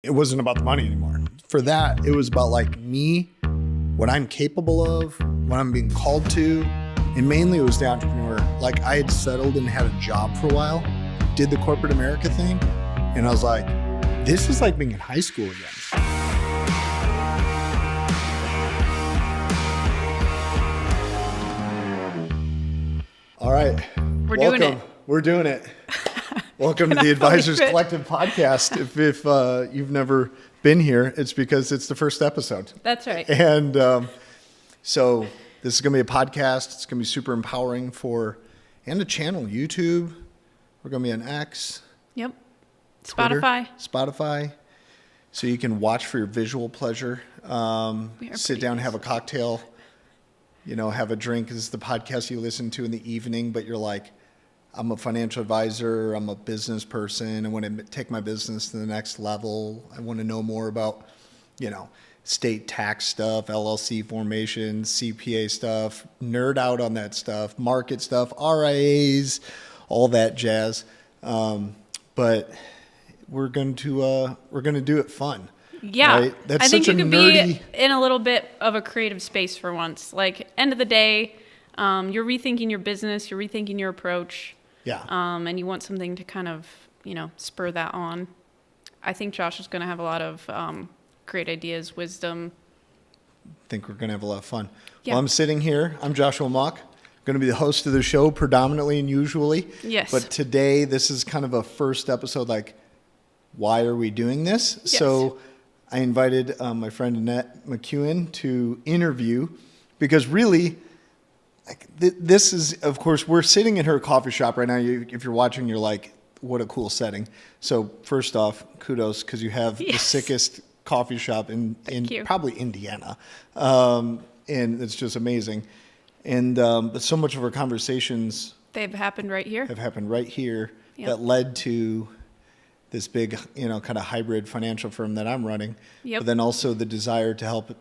It wasn't about the money anymore. For that, it was about like me, what I'm capable of, what I'm being called to. And mainly it was the entrepreneur. Like I had settled and had a job for a while, did the corporate America thing. And I was like, this is like being in high school again. All right. Doing it. We're doing it. Welcome to the Advisors Collective podcast. If you've never been here, it's because it's the first episode. That's right. And so this is going to be a podcast. It's going to be super empowering and a channel, YouTube. We're going to be on X. Yep. Twitter, Spotify. So you can watch for your visual pleasure. Sit down, have a cocktail, have a drink. This is the podcast you listen to in the evening, but you're like, I'm a financial advisor. I'm a business person. I want to take my business to the next level. I want to know more about, state tax stuff, LLC formation, CPA stuff, nerd out on that stuff, market stuff, RIAs, all that jazz. But we're going to do it fun. Yeah. Right? That's I think such you a could nerdy... be in a little bit of a creative space for once. Like, end of the day, you're rethinking your business, you're rethinking your approach. Yeah. And you want something to kind of, spur that on. I think Josh is going to have a lot of great ideas, wisdom. I think we're going to have a lot of fun. Yeah. Well, I'm sitting here. I'm Joshua Mauk. I'm going to be the host of the show predominantly and usually. Yes. But today, this is kind of a first episode, like, why are we doing this? Yes. So I invited my friend Annette McKeown to interview because really, this is, of course, we're sitting in her coffee shop right now. If you're watching, you're like, what a cool setting. So first off, kudos because you have the sickest coffee shop in probably Indiana. And it's just amazing. And but so much of our conversations They've happened right here. Yep. That led to this big, kind of hybrid financial firm that I'm running. Yep. But then also the desire to help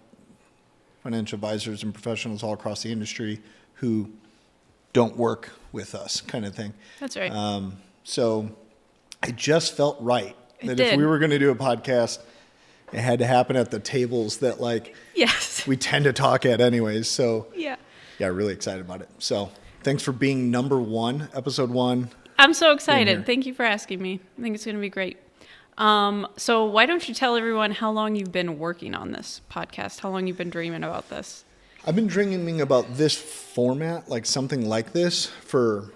financial advisors and professionals all across the industry who don't work with us, kind of thing. That's right. So I just felt right that if we were going to do a podcast, it had to happen at the tables that yes, we tend to talk at anyways. So yeah, really excited about it. So thanks for being number one, episode 1. I'm so excited. Thank you for asking me. I think it's going to be great. So why don't you tell everyone how long you've been working on this podcast, how long you've been dreaming about this? I've been dreaming about this format, like something like this, for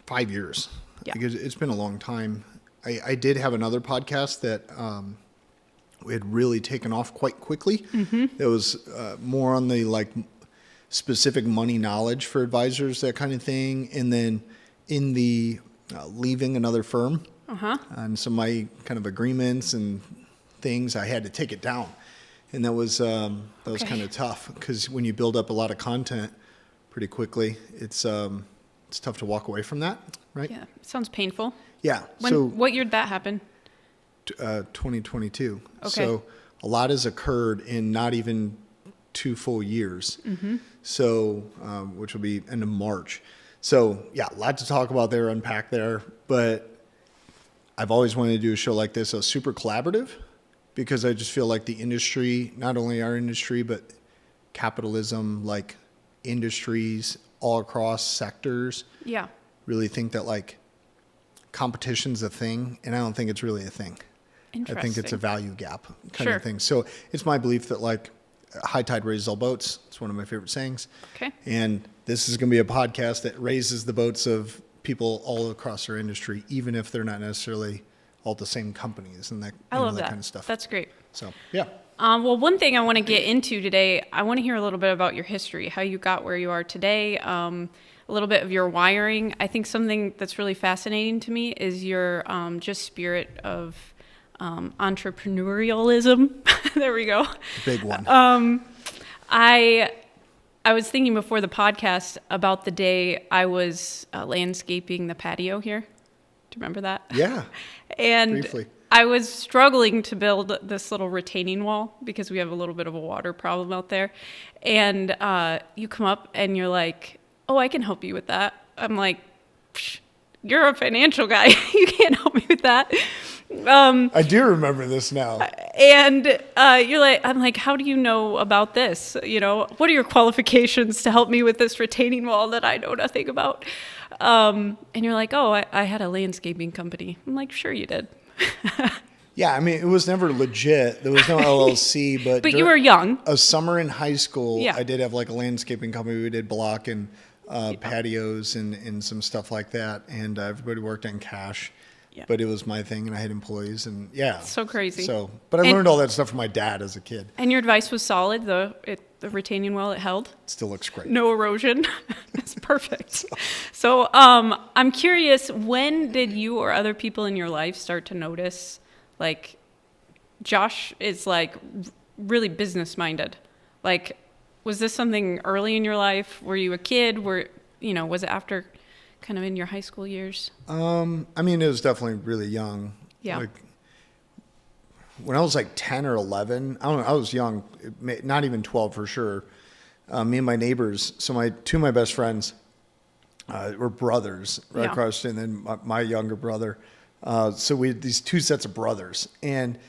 5 years. Yeah. Because it's been a long time. I did have another podcast that we had really taken off quite quickly. Mm-hmm. It was more on the specific money knowledge for advisors, that kind of thing. And then in the leaving another firm, and some of my kind of agreements and things, I had to take it down. And that was kind of tough because when you build up a lot of content pretty quickly, it's tough to walk away from that, right? Yeah, it sounds painful. Yeah. What year did that happen? 2022. Okay. So a lot has occurred in not even 2 full years. Mm-hmm. So which will be end of March. So yeah, a lot to talk about there, unpack there. But I've always wanted to do a show like this, super collaborative. Because I just feel like the industry, not only our industry, but capitalism, like industries all across sectors, really think that competition's a thing, and I don't think it's really a thing. Interesting. I think it's a value gap kind of thing. So it's my belief that high tide raises all boats. It's one of my favorite sayings. Okay. And this is going to be a podcast that raises the boats of people all across our industry, even if they're not necessarily all the same companies and that kind of stuff. That's great. So, yeah. Well, one thing I want to get into today, I want to hear a little bit about your history, how you got where you are today, a little bit of your wiring. I think something that's really fascinating to me is your just spirit of entrepreneurialism. There we go. Big one. I was thinking before the podcast about the day I was landscaping the patio here. Do you remember that? Yeah. And briefly. I was struggling to build this little retaining wall because we have a little bit of a water problem out there. And you come up and you're like, oh, I can help you with that. I'm like, you're a financial guy. You can't help me with that. I do remember this now. And I'm like, how do you know about this? You know, what are your qualifications to help me with this retaining wall that I know nothing about? And you're like, oh, I had a landscaping company. I'm like, sure you did. Yeah, I mean, it was never legit. There was no LLC, but you were young. A summer in high school, Yeah. I did have like a landscaping company. We did block and patios and some stuff like that, and everybody worked on cash. Yeah. But it was my thing, and I had employees, and yeah. So crazy. But I learned all that stuff from my dad as a kid. And your advice was solid. The retaining wall, it held. It still looks great. No erosion. It's perfect. So I'm curious, when did you or other people in your life start to notice, like, Josh is like really business minded? Like, was this something early in your life? Were you a kid? Was it after kind of in your high school years? I mean, it was definitely really young. Yeah. Like, when I was like 10 or 11, I don't know, I was young, not even 12 for sure. Me and my neighbors, so two of my best friends were brothers right across, and then my younger brother. So we had these two sets of brothers. And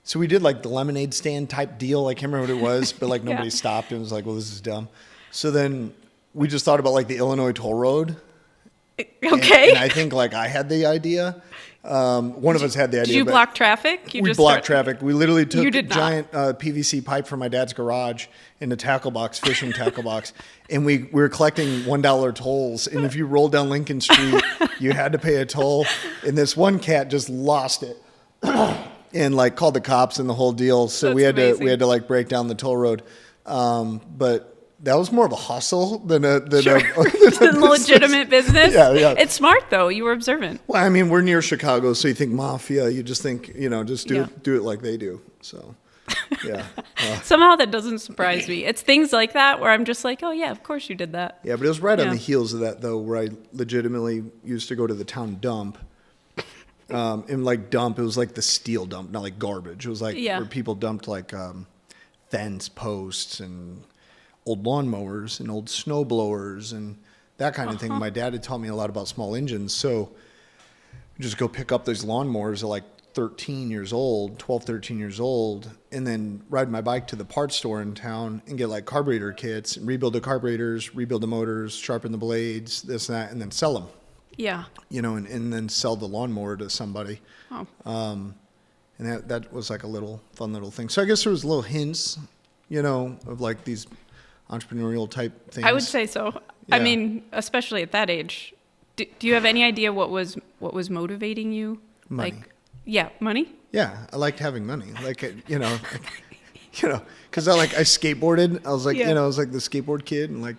so we did like the lemonade stand type deal. I can't remember what it was, but like nobody stopped and was like, well, this is dumb. So then we just thought about like the Illinois toll road. Okay. And I think like I had the idea. One of us had the idea. Did you block traffic? We blocked traffic. We literally took a did not. giant PVC pipe from my dad's garage in a tackle box, fishing tackle box, and we were collecting $1 tolls. And if you rolled down Lincoln Street, you had to pay a toll. And this one cat just lost it and like called the cops and the whole deal. So That's we had amazing. to like break down the toll road. But that was more of a hustle than a legitimate business. Yeah. It's smart though. You were observant. Well, I mean, we're near Chicago, so you think mafia. You just think, just do it like they do. So, yeah. Somehow that doesn't surprise me. It's things like that where I'm just like, oh yeah, of course you did that. Yeah, but it was right on the heels of that, though, where I legitimately used to go to the town dump. And like dump, it was like the steel dump, not like garbage. It was like where people dumped like fence posts and old lawnmowers and old snow blowers and that kind of thing. My dad had taught me a lot about small engines, so just go pick up those lawnmowers at like 13 years old, 12, 13 years old, and then ride my bike to the parts store in town and get like carburetor kits and rebuild the carburetors, rebuild the motors, sharpen the blades, this and that, and then sell them. Yeah. And then sell the lawnmower to somebody. Oh. And that was like a fun little thing. So I guess there was little hints, of like these entrepreneurial type things. I would say so. Yeah. I mean, especially at that age. Do you have any idea what was motivating you? Money. Money? Yeah, I liked having money. Like, because I skateboarded. I was like, I was like the skateboard kid, and like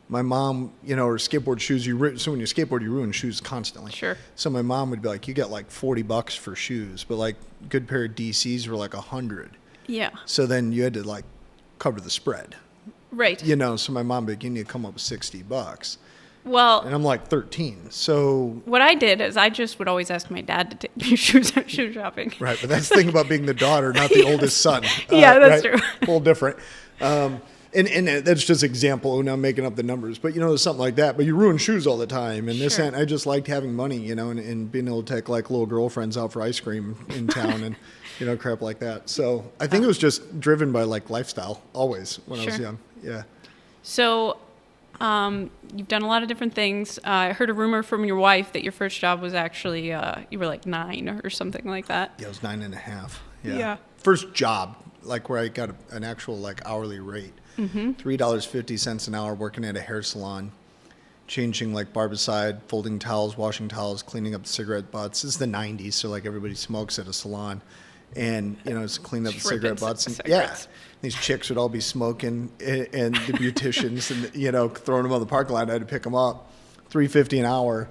my mom, or skateboard shoes. So when you skateboard, you ruin shoes constantly. Sure. So my mom would be like, you get like $40 for shoes, but like good pair of DCs were like $100. Yeah. So then you had to like cover the spread. Right. So my mom would be like, you need to come up with $60. Well, and I'm like 13. So what I did is I just would always ask my dad to take me shoe shopping. Right, but that's the thing about being the daughter, not the oldest son. Yeah, that's true. A little different. And that's just example. Now I'm making up the numbers, but something like that. But you ruin shoes all the time, and this and I just liked having money, and being able to take like little girlfriends out for ice cream in town and crap like that. So I think it was just driven by like lifestyle always when I was young. Yeah. So. You've done a lot of different things. I heard a rumor from your wife that your first job was actually, you were like 9 or something like that. Yeah, it was 9.5. Yeah. First job, like where I got an actual like hourly rate. Mm-hmm. $3.50 an hour working at a hair salon, changing like barbicide, folding towels, washing towels, cleaning up cigarette butts. It's the 90s, so like everybody smokes at a salon. And, it's cleaning up the cigarette butts. And, these chicks would all be smoking, and the beauticians, and, throwing them on the parking lot. I had to pick them up. $3.50 an hour.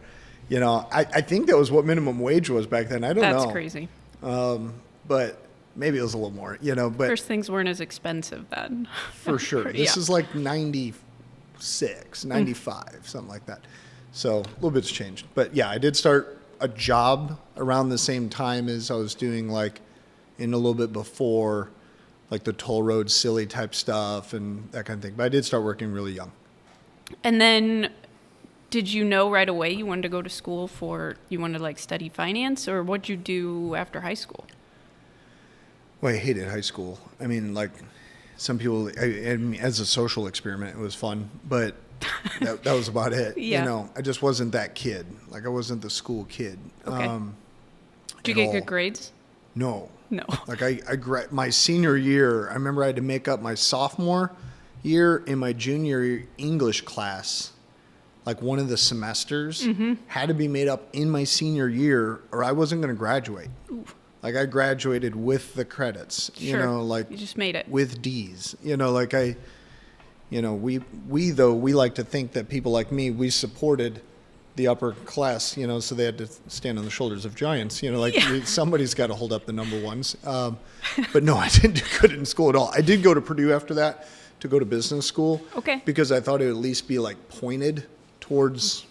I think that was what minimum wage was back then. I don't know. That's crazy. But maybe it was a little more, But first things weren't as expensive then. For sure. This is like 96, 95, something like that. So a little bit's changed. But, yeah, I did start a job around the same time as I was doing like in a little bit before, like the toll road silly type stuff and that kind of thing. But I did start working really young. And then Did you know right away you wanted to go to school you wanted to like study finance, or what'd you do after high school? Well, I hated high school. I mean, like some people, I mean, as a social experiment, it was fun, but that was about it. Yeah. You know, I just wasn't that kid. Like I wasn't the school kid. Okay. Did you get good grades? No. No. Like my senior year, I remember I had to make up my sophomore year in my junior English class. Like one of the semesters had to be made up in my senior year or I wasn't going to graduate. Ooh. Like I graduated with the credits, you know, like you just made it with D's, you know, like we like to think that people like me, we supported the upper class, you know, so they had to stand on the shoulders of giants, you know, like somebody's got to hold up the number ones. But no, I didn't do good in school at all. I did go to Purdue after that to go to business school. Okay. Because I thought it would at least be like pointed towards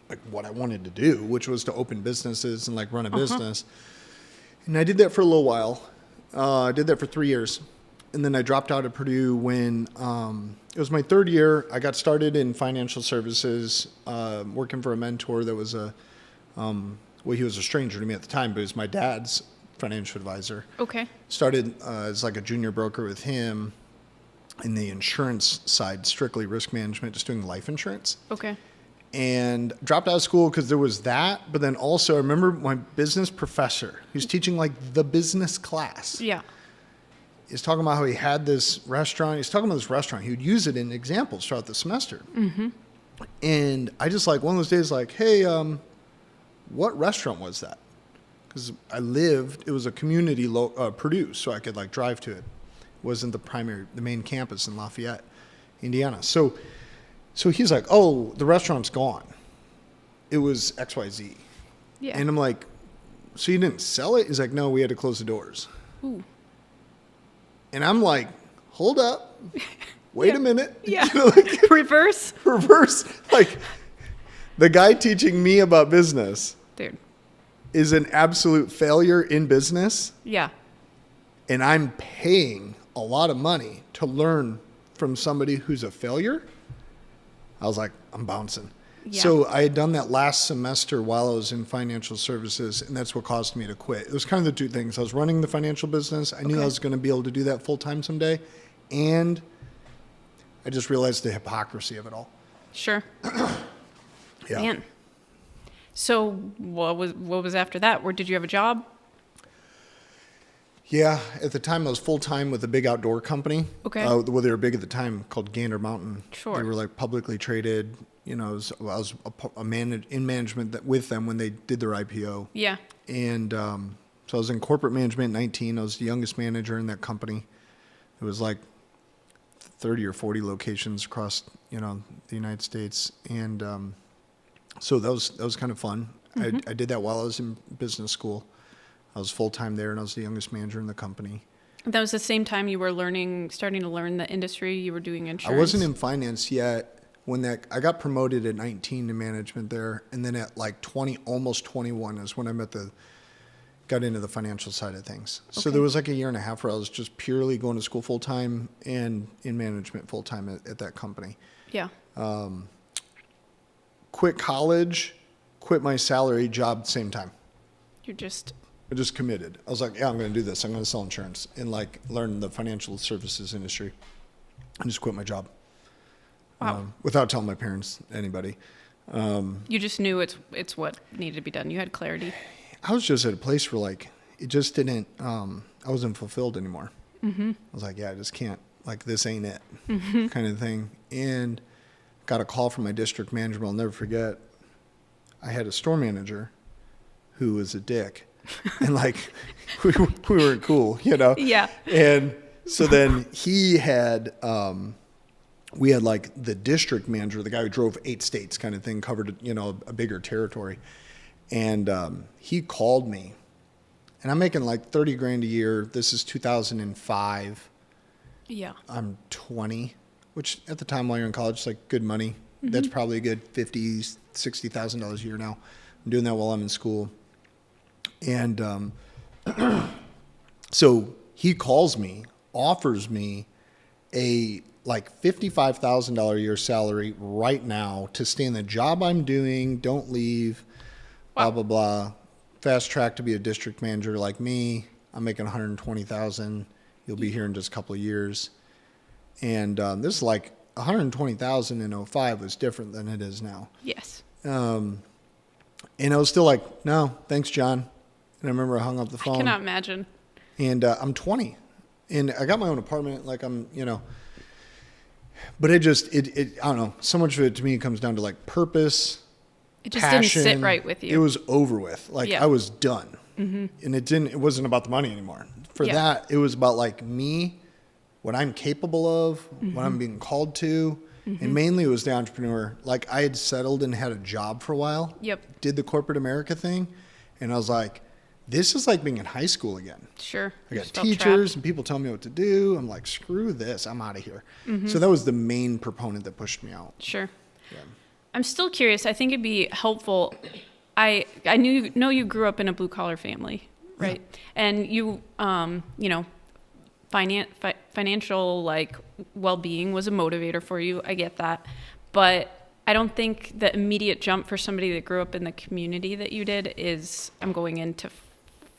like what I wanted to do, which was to open businesses and like run a business. And I did that for a little while. I did that for 3 years. And then I dropped out of Purdue when it was my third year. I got started in financial services, working for a mentor that was well, he was a stranger to me at the time, but he was my dad's financial advisor. Okay. Started as like a junior broker with him in the insurance side, strictly risk management, just doing life insurance. Okay. And dropped out of school because there was that. But then also I remember my business professor, he was teaching like the business class. Yeah. He's talking about how he had this restaurant. He's talking about this restaurant. He would use it in examples throughout the semester. Mm-hmm. And I just like one of those days like, hey, what restaurant was that? Because it was a community Purdue, so I could like drive to it. It wasn't the main campus in Lafayette, Indiana. So he's like, oh, the restaurant's gone. It was XYZ. Yeah. And I'm like, so you didn't sell it? He's like, no, we had to close the doors. Ooh. And I'm like, hold up. Wait a minute. Yeah. You know, like, Reverse. Like the guy teaching me about business Dude. is an absolute failure in business. Yeah. And I'm paying a lot of money to learn from somebody who's a failure. I was like, I'm bouncing. Yeah. So I had done that last semester while I was in financial services, and that's what caused me to quit. It was kind of the two things. I was running the financial business. I knew I was going to be able to do that full time someday. And I just realized the hypocrisy of it all. Sure. Yeah. Man. So what was after that? Did you have a job? Yeah. At the time, I was full time with a big outdoor company. Okay. Well, they were big at the time, called Gander Mountain. Sure. They were like publicly traded. You know, I was in management with them when they did their IPO. Yeah. And so I was in corporate management at 19. I was the youngest manager in that company. It was like 30 or 40 locations across, you know, the United States. And so that was kind of fun. Mm-hmm. I did that while I was in business school. I was full-time there, and I was the youngest manager in the company. That was the same time you were starting to learn the industry. You were doing insurance. I wasn't in finance yet when I got promoted at 19 to management there, and then at like 20, almost 21 is when I got into the financial side of things. Okay. So there was like a year and a half where I was just purely going to school full-time and in management full-time at that company. Yeah. Quit college, quit my salary job at the same time. I just committed. I was like, yeah, I'm going to do this. I'm going to sell insurance and like learn the financial services industry. I just quit my job. Wow. Without telling my parents, anybody. You just knew it's what needed to be done. You had clarity. I was just at a place where like, it just didn't, I wasn't fulfilled anymore. Mm-hmm. I was like, yeah, I just can't, like, this ain't it kind of thing. And got a call from my district manager. I'll never forget. I had a store manager who was a dick. And like, we weren't cool, you know? Yeah. And so then he had, we had like the district manager, the guy who drove 8 states kind of thing, covered, you know, a bigger territory. And he called me, and I'm making like 30 grand a year. This is 2005. Yeah. I'm 20, which at the time while you're in college is like good money. Mm-hmm. That's probably a good $50,000, $60,000 a year now. I'm doing that while I'm in school. And so he calls me, offers me a like $55,000 a year salary right now to stay in the job I'm doing, don't leave, blah, blah, blah. Fast track to be a district manager like me. I'm making $120,000. You'll be here in just a couple of years. And this is like $120,000 in 05 was different than it is now. Yes. And I was still like, no, thanks, John. And I remember I hung up the phone. I cannot imagine. And I'm 20. And I got my own apartment. Like I'm, but it I don't know. So much of it to me comes down to like purpose. It just passion. didn't sit right with you. It was over with. Like I was done. And it wasn't about the money anymore. For that, it was about like me, what I'm capable of, what I'm being called to. And mainly it was the entrepreneur. Like I had settled and had a job for a while. Yep. Did the corporate America thing. And I was like, this is like being in high school again. Sure. I got teachers and people telling me what to do. I'm like, screw this. I'm out of here. So that was the main proponent that pushed me out. Sure. Yeah. I'm still curious. I think it'd be helpful. I know you grew up in a blue collar family, right? Yeah. And you, financial like well-being was a motivator for you. I get that. But I don't think the immediate jump for somebody that grew up in the community that you did is I'm going into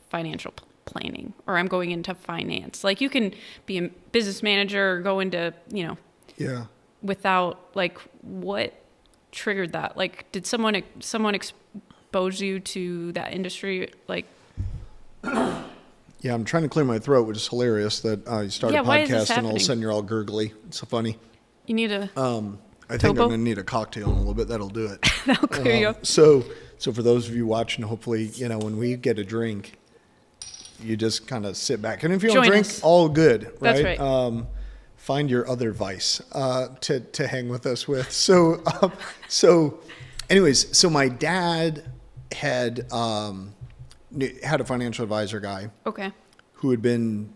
financial planning or I'm going into finance. Like you can be a business manager or go into, Yeah. without like what triggered that? Like did someone expose you to that industry? Like, yeah, I'm trying to clear my throat, which is hilarious that you start a podcast and all of a sudden you're all gurgly. It's so funny. You need a I think I'm going to need a cocktail in a little bit. That'll do it. That'll clear you up. So for those of you watching, hopefully, when we get a drink, you just kind of sit back. And if you don't drink, all good, right? That's right. Find your other vice to hang with us with. So anyways, so my dad had a financial advisor guy. Okay. Who had been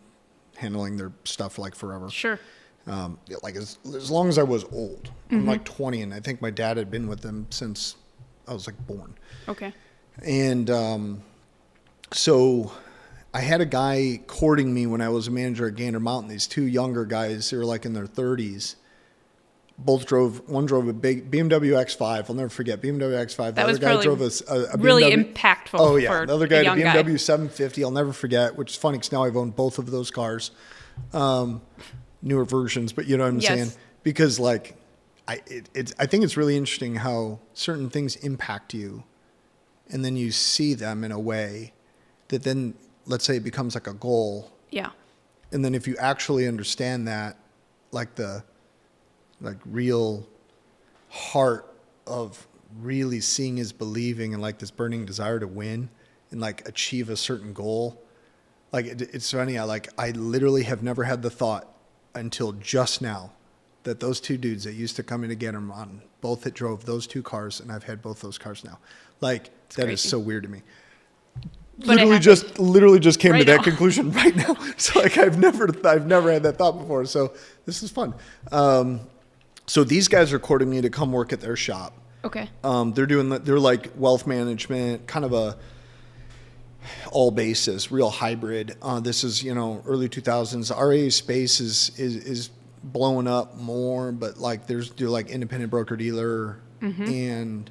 handling their stuff like forever. Sure. Like as long as I was old. I'm like 20, and I think my dad had been with them since I was like born. Okay. And so I had a guy courting me when I was a manager at Gander Mountain. These two younger guys, they were like in their 30s. One drove a big BMW X5. I'll never forget BMW X5. The other guy drove a really BMW, impactful. Oh yeah, for the other guy had a BMW guy. 750. I'll never forget. Which is funny because now I've owned both of those cars, newer versions. But you know what I'm saying? Because like, I think it's really interesting how certain things impact you, and then you see them in a way that then, let's say, it becomes like a goal. Yeah. And then if you actually understand that, like real heart of really seeing is believing and like this burning desire to win and like achieve a certain goal. Like it's funny. I literally have never had the thought until just now that those two dudes that used to come into Gander Mountain, both that drove those two cars, and I've had both those cars now. Like it's that crazy. Is so weird to me. But literally just came to that conclusion right now. So like I've never had that thought before. So this is fun. So these guys are courting me to come work at their shop. Okay. They're like wealth management, kind of a all basis, real hybrid. This is, early 2000s. RA space is blowing up more, but like they're like independent broker dealer and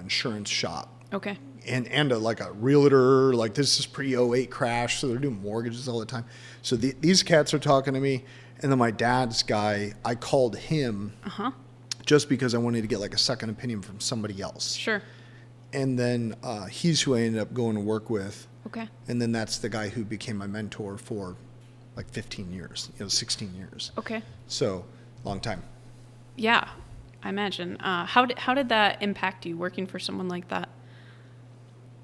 insurance shop. Okay. And a realtor. Like this is pre-08 crash, so they're doing mortgages all the time. So these cats are talking to me. And then my dad's guy, I called him just because I wanted to get like a second opinion from somebody else. Sure. And then he's who I ended up going to work with. Okay. And then that's the guy who became my mentor for like 15 years, 16 years. Okay. So long time. Yeah, I imagine. How did that impact you working for someone like that?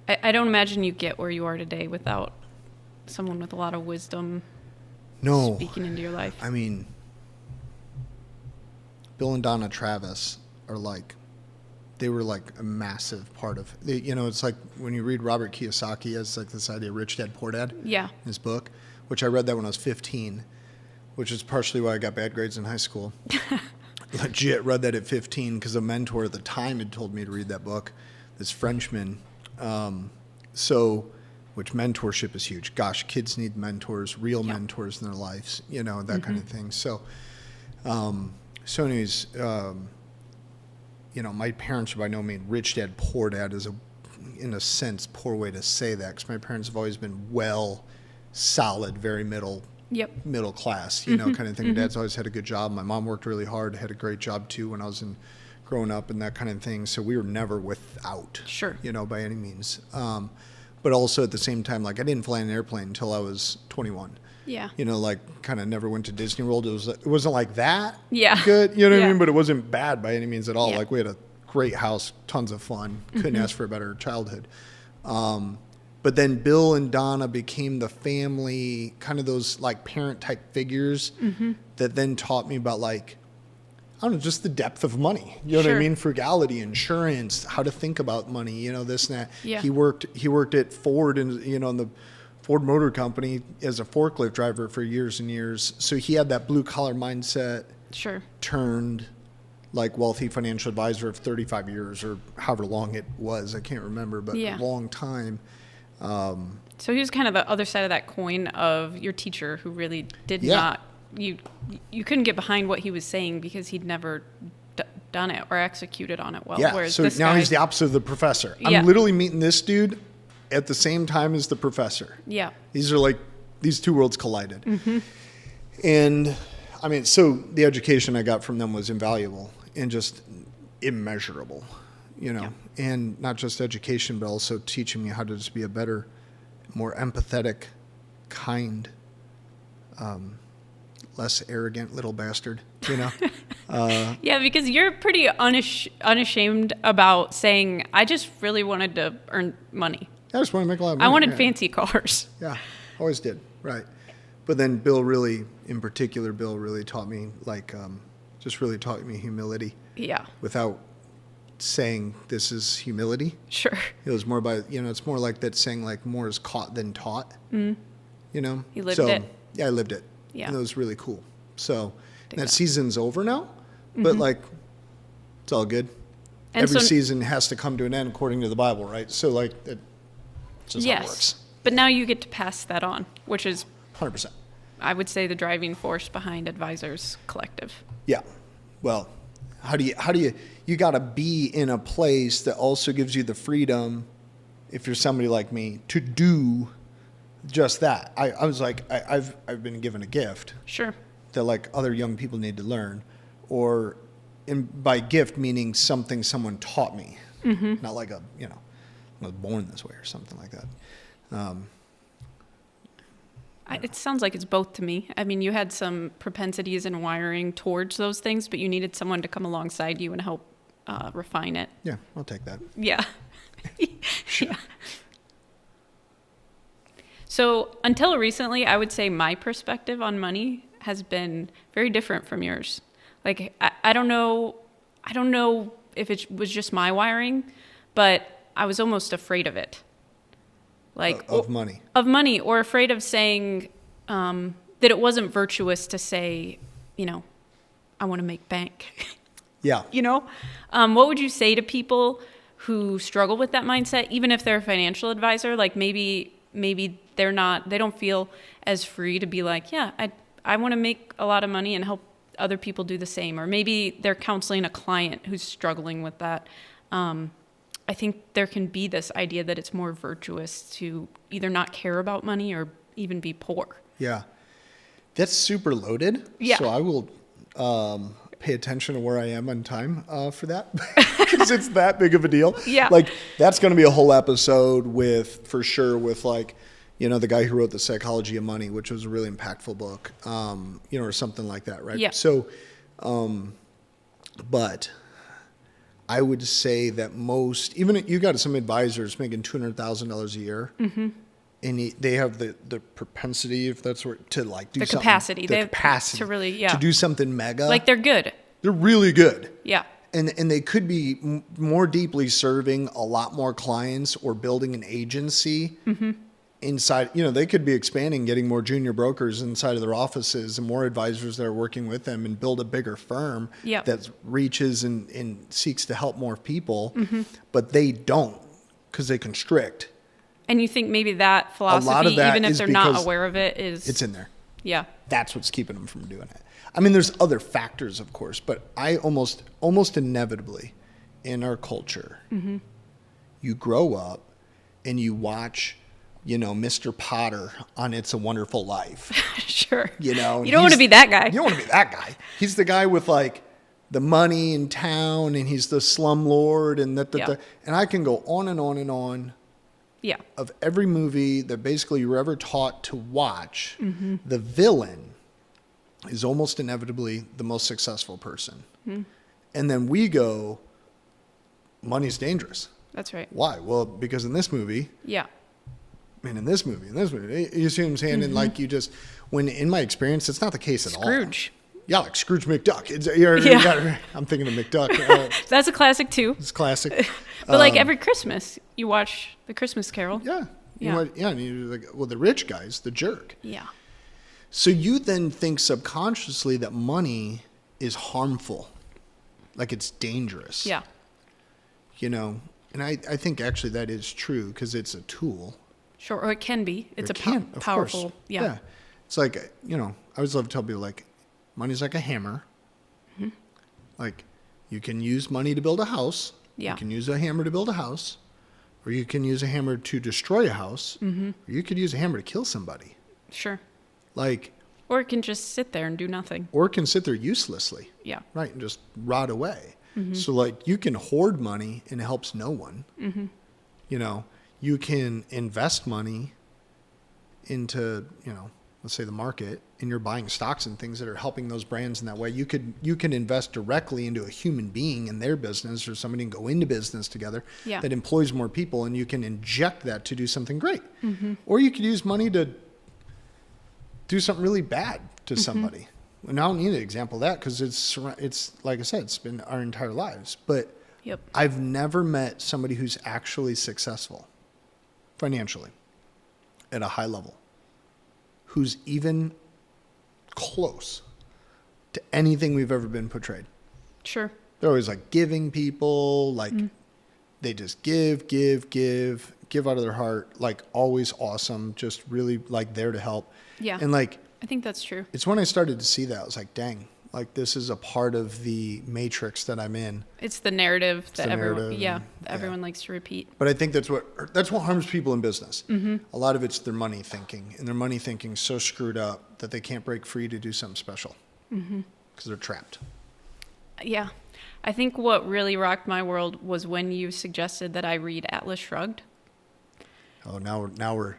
I don't imagine you get where you are today without someone with a lot of wisdom. No. Speaking into your life. I mean, Bill and Donna Travis are they were like a massive part of, it's like when you read Robert Kiyosaki has like this idea, Rich Dad, Poor Dad. Yeah. His book, which I read that when I was 15, which is partially why I got bad grades in high school. Legit read that at 15 because a mentor at the time had told me to read that book, this Frenchman. Which mentorship is huge. Gosh, kids need mentors, real mentors in their lives, that kind of thing. So So anyways, my parents are by no means rich dad, poor dad is in a sense, poor way to say that, because my parents have always been solid, very middle class, kind of thing. Dad's always had a good job. My mom worked really hard, had a great job too when I was growing up and that kind of thing. So we were never without, sure, by any means. But also at the same time, like I didn't fly an airplane until I was 21. Yeah. Kind of never went to Disney World. It wasn't like that. Yeah. Good. You know what I mean? But it wasn't bad by any means at all. Yeah. Like we had a great house, tons of fun. Couldn't ask for a better childhood. But then Bill and Donna became the family, kind of those like parent type figures that then taught me about like, I don't know, just the depth of money. You know what I mean? Frugality, insurance, how to think about money, this and that. Yeah. He worked at Ford and, in the Ford Motor Company as a forklift driver for years and years. So he had that blue collar mindset. Sure. Turned like wealthy financial advisor of 35 years or however long it was. I can't remember, but a long time. So he was kind of the other side of that coin of your teacher who really did not, you couldn't get behind what he was saying because he'd never done it or executed on it well. Yeah, Whereas so now he's the opposite of the professor. I'm literally meeting this dude at the same time as the professor. Yeah. These are like, these two worlds collided. And I mean, so the education I got from them was invaluable and just immeasurable, and not just education, but also teaching me how to just be a better, more empathetic, kind, less arrogant little bastard, Yeah, because you're pretty unashamed about saying, I just really wanted to earn money. I just want to make a lot of money. I wanted fancy cars. Yeah, always did, right. But then Bill really taught me, just really taught me humility. Yeah. Without saying this is humility. Sure. It was more by, it's more like that saying like more is caught than taught. You lived it. Yeah, I lived it. Yeah. And it was really cool. So that season's over now, but it's all good. And every season has to come to an end according to the Bible, right? So it's just how it works. But now you get to pass that on, which is 100%. I would say the driving force behind Advisors Collective. Yeah. Well, how do you got to be in a place that also gives you the freedom, if you're somebody like me, to do just that. I was like, I've been given a gift. Sure. That like other young people need to learn, or by gift meaning something someone taught me, not like I was born this way or something like that. It sounds like it's both to me. I mean, you had some propensities and wiring towards those things, but you needed someone to come alongside you and help refine it. Yeah, I'll take that. Yeah. Sure. Yeah. So until recently, I would say my perspective on money has been very different from yours. Like, I don't know if it was just my wiring, but I was almost afraid of it. Like of money, or afraid of saying that it wasn't virtuous to say, I want to make bank. Yeah. What would you say to people who struggle with that mindset, even if they're a financial advisor? Like maybe they don't feel as free to be like, yeah, I want to make a lot of money and help other people do the same. Or maybe they're counseling a client who's struggling with that. I think there can be this idea that it's more virtuous to either not care about money or even be poor. Yeah. That's super loaded. Yeah. So I will pay attention to where I am on time for that, because it's that big of a deal. Yeah. Like that's going to be a whole episode with like, the guy who wrote The Psychology of Money, which was a really impactful book, or something like that. Right. Yeah. So, but I would say that even you got some advisors making $200,000 a year, and they have the propensity, if that's where, to like do the something. Capacity. The capacity to really, to do something mega. Like they're good. They're really good. Yeah. And they could be more deeply serving a lot more clients or building an agency inside. They could be expanding, getting more junior brokers inside of their offices and more advisors that are working with them and build a bigger firm that reaches and seeks to help more people. But they don't, because they constrict. And you think maybe that philosophy, even if they're not aware of it, it's in there. Yeah. That's what's keeping them from doing it. I mean, there's other factors, of course, but I almost inevitably in our culture, you grow up and you watch, Mr. Potter on It's a Wonderful Life. Sure. You don't want to be that guy. You don't want to be that guy. He's the guy with like the money in town, and he's the slumlord, and and I can go on and on and on. Yeah. Of every movie that basically you were ever taught to watch, the villain is almost inevitably the most successful person. And then we go, money's dangerous. That's right. Why? Well, because in this movie, and in this movie, you see what I'm saying? And like when in my experience, it's not the case at all. Scrooge. Yeah, like Scrooge McDuck. I'm thinking of McDuck. That's a classic too. It's classic. But like every Christmas, you watch The Christmas Carol. Yeah. And you're like, well, the rich guy's the jerk. Yeah. So you then think subconsciously that money is harmful, like it's dangerous. Yeah. And I think actually that is true because it's a tool. Sure, or it can be. It's powerful. Course. Yeah. It's like, I always love to tell people like, money's like a hammer. Like you can use money to build a house. Yeah. You can use a hammer to build a house, or you can use a hammer to destroy a house, or you could use a hammer to kill somebody. Sure. Like, or it can just sit there and do nothing. Or it can sit there uselessly. Yeah. Right, and just rot away. So like you can hoard money and it helps no one. You can invest money into, let's say the market, and you're buying stocks and things that are helping those brands in that way. You can invest directly into a human being in their business, or somebody can go into business together that employs more people, and you can inject that to do something great. Or you could use money to do something really bad to somebody. And I don't need an example of that because it's like I said, it's been our entire lives. But I've never met somebody who's actually successful financially at a high level who's even close to anything we've ever been portrayed. Sure. They're always like giving people, like they just give out of their heart, like always awesome, just really like there to help. Yeah. And like, I think that's true. It's when I started to see that, I was like, dang, like this is a part of the matrix that I'm in. It's the narrative that everyone likes to repeat. But I think that's what harms people in business. A lot of it's their money thinking, and their money thinking so screwed up that they can't break free to do something special because they're trapped. Yeah. I think what really rocked my world was when you suggested that I read Atlas Shrugged. Oh, now we're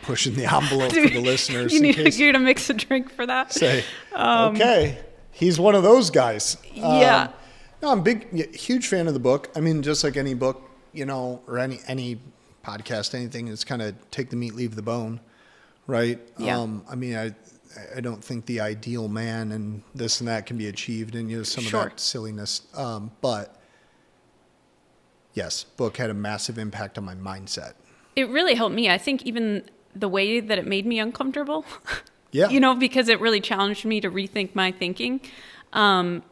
pushing the envelope for the listeners. You're going to mix a drink for that? Say, okay, he's one of those guys. Yeah. No, I'm huge fan of the book. I mean, just like any book, or any podcast, anything, it's kind of take the meat, leave the bone, right? Yeah. I mean, I don't think the ideal man and this and that can be achieved, and some of that silliness. But yes, book had a massive impact on my mindset. It really helped me. I think even the way that it made me uncomfortable, Yeah. Because it really challenged me to rethink my thinking. And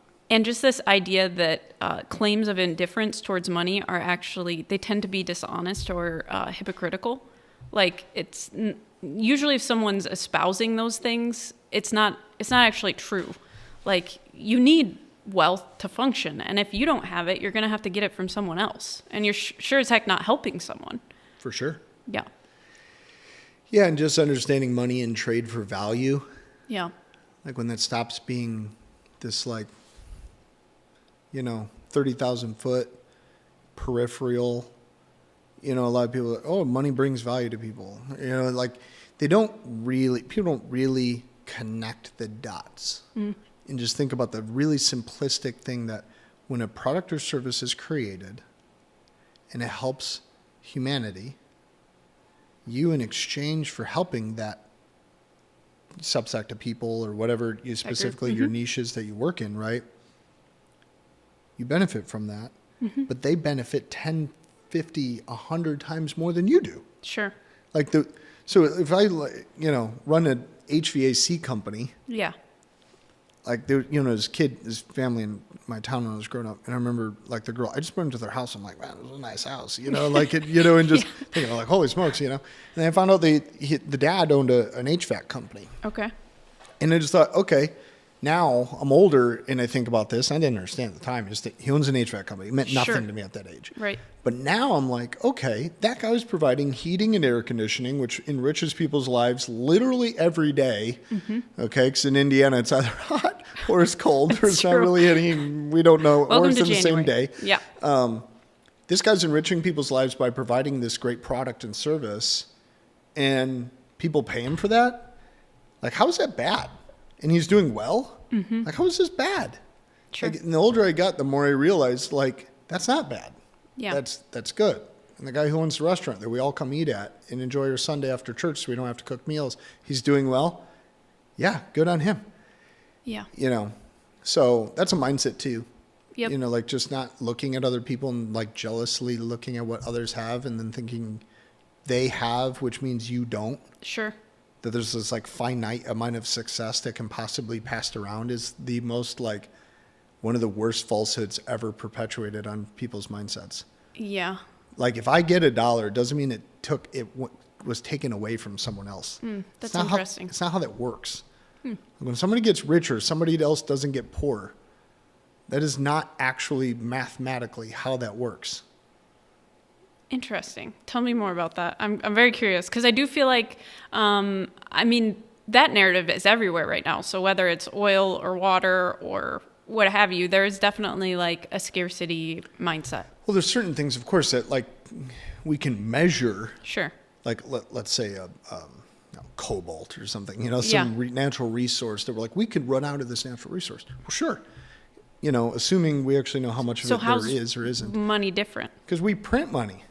just this idea that claims of indifference towards money are actually, they tend to be dishonest or hypocritical. Like usually if someone's espousing those things, it's not actually true. Like you need wealth to function. And if you don't have it, you're going to have to get it from someone else. And you're sure as heck not helping someone. For sure. Yeah. Yeah, and just understanding money and trade for value. Yeah. Like when that stops being this 30,000 foot peripheral, a lot of people are, oh, money brings value to people. Like people don't really connect the dots. And just think about the really simplistic thing that when a product or service is created and it helps humanity, you in exchange for helping that subsect of people or whatever you specifically your niches that you work in, right? You benefit from that, but they benefit 10, 50, 100 times more than you do. Sure. So if I run an HVAC company, like there, this kid, this family in my town when I was growing up, and I remember like the girl, I just went into their house. I'm like, man, it was a nice house, and just thinking like, holy smokes, And then I found out the dad owned an HVAC company. Okay. And I just thought, okay, now I'm older and I think about this. I didn't understand at the time. Just that he owns an HVAC company. It meant nothing to me at that age. Right. But now I'm like, okay, that guy was providing heating and air conditioning, which enriches people's lives literally every day. Okay, because in Indiana it's either hot or it's cold, or it's not really any, we don't know, or it's in the same day. Yeah. This guy's enriching people's lives by providing this great product and service, and people pay him for that. Like, how is that bad? And he's doing well. Like, how is this bad? Sure. Like, and the older I got, the more I realized, like, that's not bad. Yeah. That's good. And the guy who owns the restaurant that we all come eat at and enjoy our Sunday after church so we don't have to cook meals, he's doing well. Yeah, good on him. Yeah. You know, so that's a mindset too. Yep. You know, like just not looking at other people and like jealously looking at what others have and then thinking they have, which means you don't. Sure. That there's this like finite amount of success that can possibly pass around is the most like one of the worst falsehoods ever perpetuated on people's mindsets. Yeah. Like if I get $1, it doesn't mean it was taken away from someone else. That's interesting. It's not how that works. When somebody gets richer, somebody else doesn't get poorer. That is not actually mathematically how that works. Interesting. Tell me more about that. I'm very curious because I do feel like, I mean, that narrative is everywhere right now. So whether it's oil or water or what have you, there is definitely like a scarcity mindset. Well, there's certain things, of course, that like we can measure. Sure. Like let's say cobalt or something, you know, some natural resource that we're like, we could run out of this natural resource. Well, sure. You know, assuming we actually know how much of it there is or isn't. Money different? Because we print money.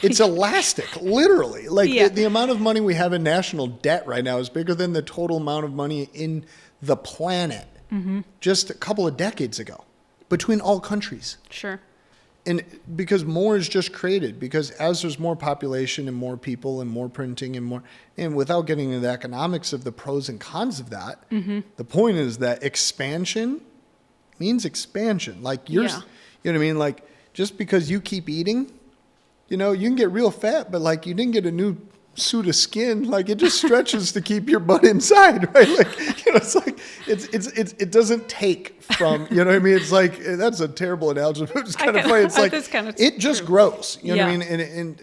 It's elastic, literally. Like the amount of money we have in national debt right now is bigger than the total amount of money in the planet just a couple of decades ago between all countries. Sure. And because more is just created, because as there's more population and more people and more printing and without getting into the economics of the pros and cons of that, the point is that expansion means expansion. Like you know what I mean? Like just because you keep eating, you know, you can get real fat, but like you didn't get a new suit of skin. Like it just stretches to keep your butt inside, right? Like, you know, it's like, it doesn't take from, you know what I mean? It's like, that's a terrible analogy, but it's kind of funny. It's like, it just grows, you know what I mean? And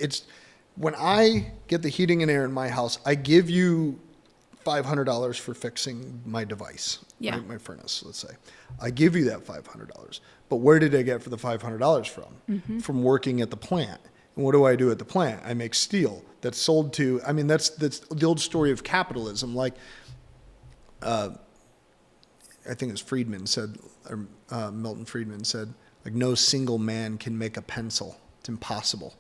it's, when I get the heating and air in my house, I give you $500 for fixing my device, my furnace, let's say. I give you that $500. But where did I get for the $500 from? From working at the plant. And what do I do at the plant? I make steel that's sold to, I mean, that's the old story of capitalism. Like, I think it was Friedman said, or Milton Friedman said, like, no single man can make a pencil. It's impossible.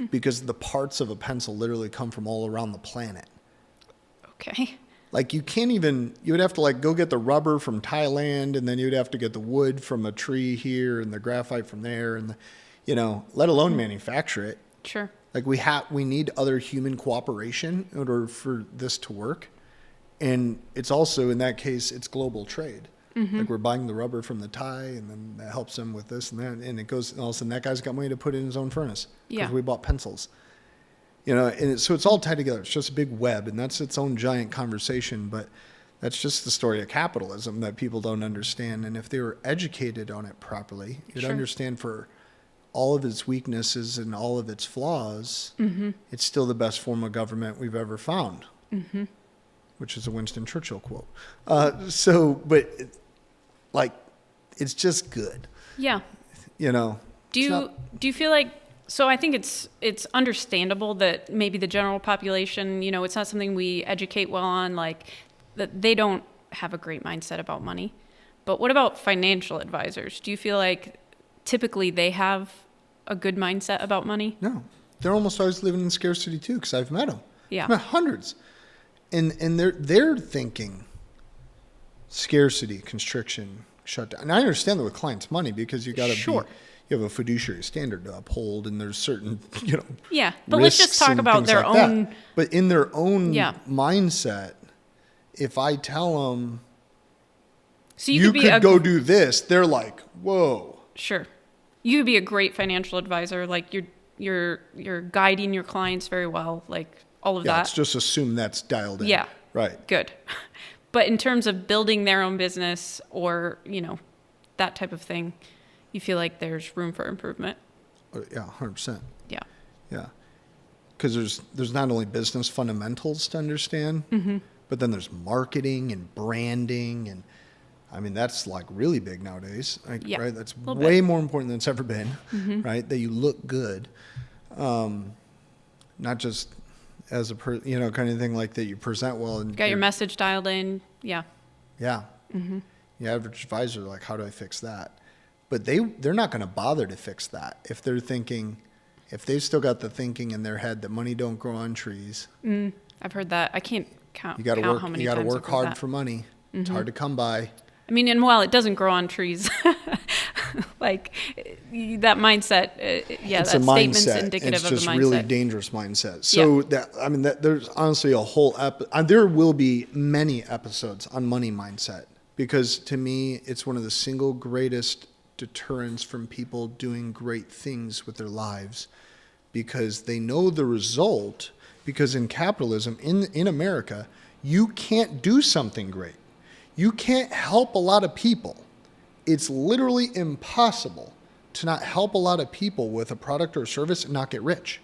Because the parts of a pencil literally come from all around the planet. Okay. Like you can't even, you would have to like go get the rubber from Thailand, and then you'd have to get the wood from a tree here and the graphite from there, and you know, let alone manufacture it. Sure. Like we need other human cooperation in order for this to work. And it's also, in that case, it's global trade. Like we're buying the rubber from the Thai, and then that helps them with this and that, and it goes, and all of a sudden that guy's got money to put in his own furnace because we bought pencils. You know, and so it's all tied together. It's just a big web, and that's its own giant conversation. But that's just the story of capitalism that people don't understand. And if they were educated on it properly, you'd understand for all of its weaknesses and all of its flaws, it's still the best form of government we've ever found, which is a Winston Churchill quote. Like, it's just good. Yeah. You know. Do you feel like? So I think it's understandable that maybe the general population, you know, it's not something we educate well on, like that they don't have a great mindset about money. But what about financial advisors? Do you feel like typically they have a good mindset about money? No, they're almost always living in scarcity too, because I've met them. Yeah, I've met hundreds, and they're thinking scarcity, constriction, shutdown. And I understand that with clients' money because you got to you have a fiduciary standard to uphold, and there's certain, you know, but let's just talk about their own. That. But in their own mindset, if I tell them, so you could go do this, they're like, whoa. Sure, you could be a great financial advisor. Like you're guiding your clients very well. Like all of that. Let's just assume that's dialed in. Yeah, Right. Good. But in terms of building their own business or, that type of thing, you feel like there's room for improvement? Yeah, 100%. Yeah. Yeah. Because there's not only business fundamentals to understand, but then there's marketing and branding. And I mean, that's like really big nowadays, right? That's way more important than it's ever been, right? That you look good. Not just as a kind of thing like that you present well. And got your message dialed in. Yeah. Yeah. The average advisor, like, how do I fix that? But they're not going to bother to fix that if they're thinking, if they've still got the thinking in their head that money don't grow on trees. I've heard that. I can't count. You got to work. You got to work hard that. for money. It's hard to come by. I mean, and while it doesn't grow on trees, like that mindset, It's that a mindset. statement's indicative it's just of a mindset. really dangerous mindset. So there's honestly a whole there will be many episodes on money mindset, because to me, it's one of the single greatest deterrents from people doing great things with their lives, because they know the result. Because in capitalism, in America, you can't do something great. You can't help a lot of people. It's literally impossible to not help a lot of people with a product or service and not get rich.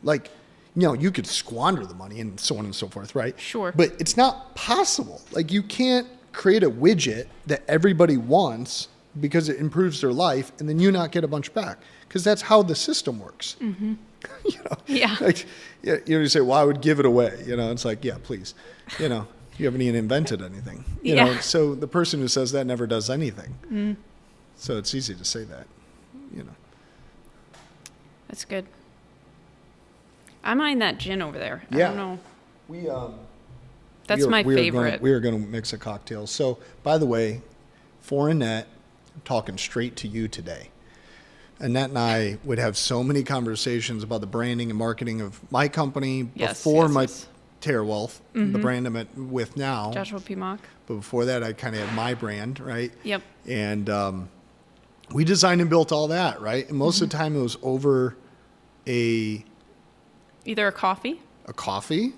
Like, you could squander the money and so on and so forth, right? Sure. But it's not possible. Like, you can't create a widget that everybody wants because it improves their life and then you not get a bunch back. Because that's how the system works. Yeah. Like, you say, well, I would give it away. It's like, yeah, please. You haven't even invented anything. You know, so the person who says that never does anything. So it's easy to say that, That's good. I mind that gin over there. I don't know. That's my favorite. We are going to mix a cocktail. So, by the way, for Annette, I'm talking straight to you today. Annette and I would have so many conversations about the branding and marketing of my company before my Terra Wealth, the brand I'm with now. Joshua P. Mauk. But before that, I kind of had my brand, right? Yep. And we designed and built all that, right? And most of the time it was over either a coffee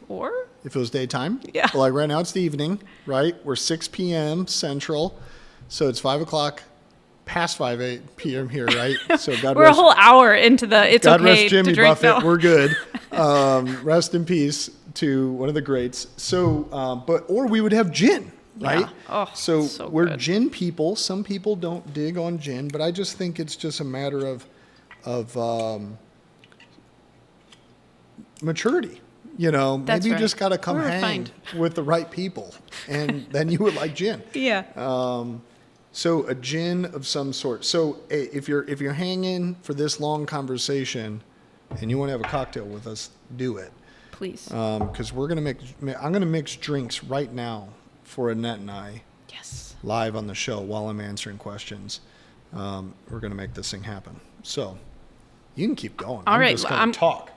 or if it was daytime. Yeah. Well, like right now it's the evening, right? We're 6 p.m. Central. So it's 5 o'clock past 5 p.m. here, right? So we're a whole hour into the it's God okay rest Jimmy to drink Buffett. now. We're good. Rest in peace to one of the greats. So, or we would have gin, right? Yeah. Oh, so we're good. gin people. Some people don't dig on gin, but I just think it's just a matter of maturity. Maybe you just got to come hang with the right people, and then you would like gin. Yeah. So a gin of some sort. So if you're hanging for this long conversation, and you want to have a cocktail with us, do it. Please. Because I'm gonna mix drinks right now for Annette and I. Yes. Live on the show while I'm answering questions. We're gonna make this thing happen. So you can keep going. All right. I'm just gonna talk.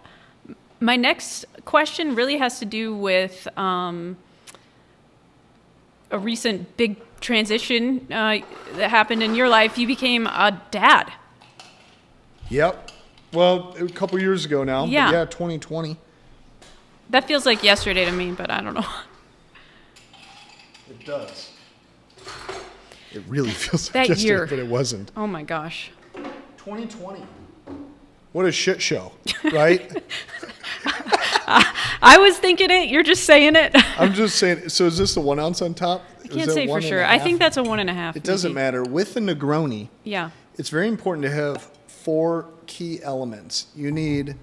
My next question really has to do with a recent big transition that happened in your life. You became a dad. Yep. Well, a couple years ago now. Yeah. But yeah, 2020. That feels like yesterday to me, but I don't know. It does. It really feels that like yesterday, year, but it wasn't. Oh my gosh. 2020. What a shit show, right? I was thinking it. You're just saying it. I'm just saying. So is this the 1 ounce on top? I can't say for sure. I think that's a 1.5. It doesn't matter. With the Negroni, it's very important to have 4 key elements. You need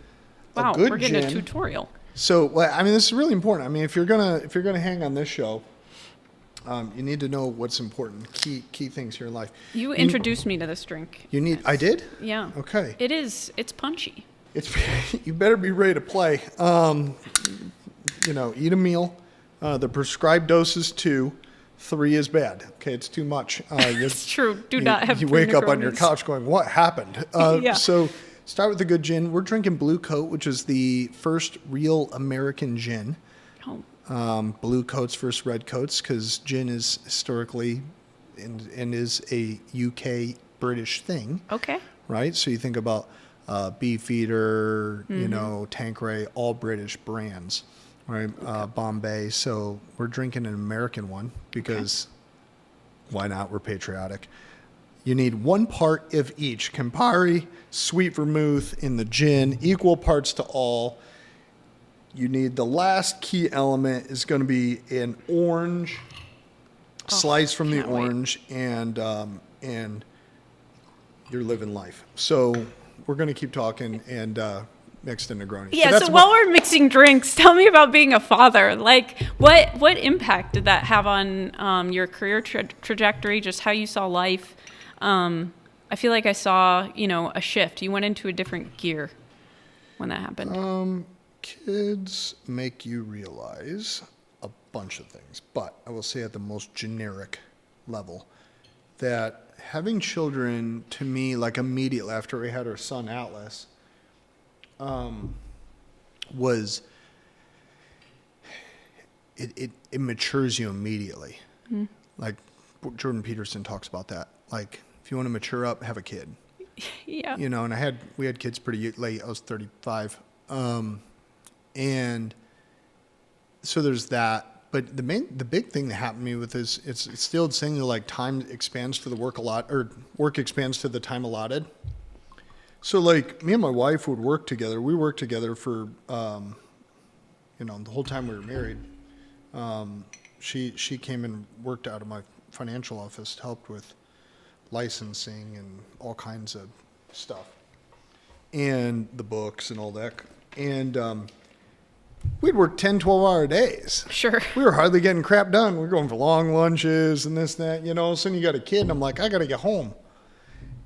a good we're getting gin. a tutorial. So, this is really important. I mean, if you're gonna hang on this show, you need to know what's important. Key things here in life. You introduced me to this drink. I did? Yeah. Okay. It's punchy. You better be ready to play. Eat a meal. The prescribed dose is 2. 3 is bad. Okay, it's too much. It's true. Do not have. You wake up on your couch going, "What happened?" Yeah. So start with a good gin. We're drinking Blue Coat, which is the first real American gin. Oh. Blue Coat's versus Red Coat's, because gin is historically and is a UK British thing. Okay. Right. So you think about Beefeater, Tanqueray, all British brands. right? Bombay. So we're drinking an American one because why not? We're patriotic. You need 1 part of each. Campari, sweet vermouth in the gin, equal parts to all. You need the last key element is going to be an orange, slice from the orange, and you're living life. So we're going to keep talking and mixed in Negroni. Yeah, so while we're mixing drinks, tell me about being a father. Like, what impact did that have on your career trajectory, just how you saw life? I feel like I saw, a shift. You went into a different gear when that happened. Kids make you realize a bunch of things, but I will say at the most generic level that having children, to me, like immediately after we had our son Atlas, was it matures you immediately. Mm-hmm. Like Jordan Peterson talks about that. Like if you want to mature up, have a kid. Yeah. And we had kids pretty late. I was 35. And so there's that. But the big thing that happened to me with this, it's still saying that like time expands to the work work expands to the time allotted. So like me and my wife would work together. We worked together for, the whole time we were married. She came and worked out of my financial office, helped with licensing and all kinds of stuff and the books and all that. And, we'd work 10, 12-hour days. Sure. We were hardly getting crap done. We were going for long lunches and this, that, So then you got a kid, and I'm like, I got to get home.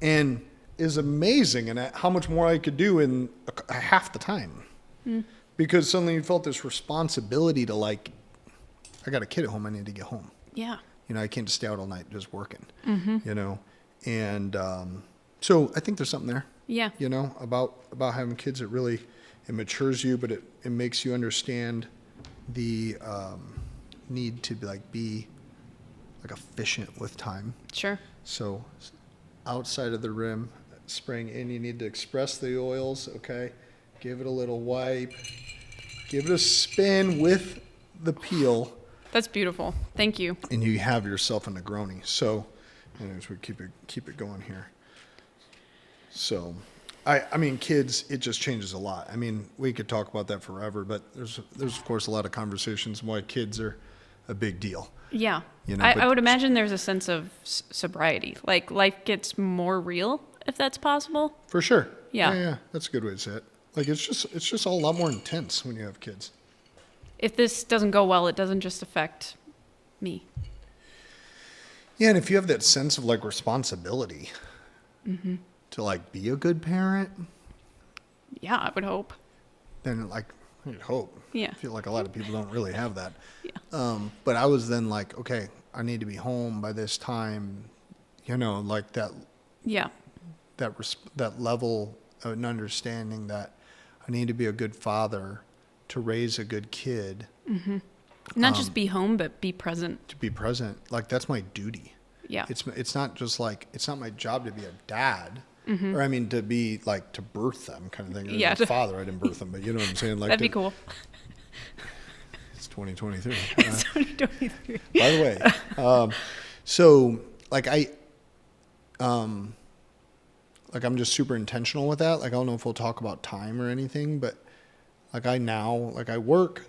And it's amazing and how much more I could do in half the time. Mm. Because suddenly you felt this responsibility to like, I got a kid at home, I need to get home. Yeah. I can't just stay out all night just working, And so I think there's something there. Yeah. About having kids. It matures you, but it makes you understand the need to be efficient with time. Sure. So outside of the rim, spraying in, you need to express the oils, okay? Give it a little wipe. Give it a spin with the peel. That's beautiful. Thank you. And you have yourself a Negroni. So anyways, we keep it going here. So I mean, kids, it just changes a lot. I mean, we could talk about that forever, but there's of course a lot of conversations why kids are a big deal. Yeah. I would imagine there's a sense of sobriety. Like life gets more real, if that's possible. For sure. Yeah. That's a good way to say it. Like it's just all a lot more intense when you have kids. If this doesn't go well, it doesn't just affect me. Yeah, and if you have that sense of responsibility. Mm-hmm. To be a good parent? Yeah, I would hope. Then you'd hope. Yeah. I feel like a lot of people don't really have that. Yeah. But I was then okay, I need to be home by this time, that. Yeah. That level of an understanding that I need to be a good father to raise a good kid. Mm-hmm. Not just be home, but be present. To be present. That's my duty. Yeah. It's not just it's not my job to be a dad. Mm-hmm. Or I mean, to be to birth them kind of thing. Yeah. Father, I didn't birth them, but you know what I'm saying? That'd be cool. It's 2023. It's 2023. By the way, so I'm just super intentional with that. I don't know if we'll talk about time or anything, but I work.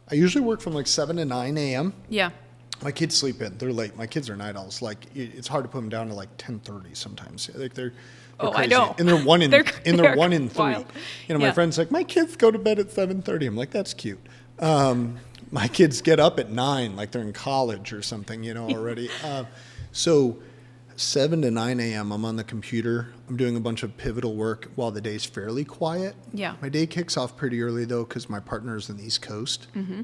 I usually work from 7 to 9 a.m. Yeah. My kids sleep in. They're late. My kids are night owls. It's hard to put them down to 10:30 sometimes. They're crazy. I know. And they're one in they're 1 in 3. Wild. My friend's like, my kids go to bed at 7:30. I'm like, that's cute. My kids get up at 9, they're in college or something, already. So 7 to 9 a.m. I'm on the computer. I'm doing a bunch of pivotal work while the day's fairly quiet. Yeah. My day kicks off pretty early though, because my partner is in the East Coast. Mm-hmm.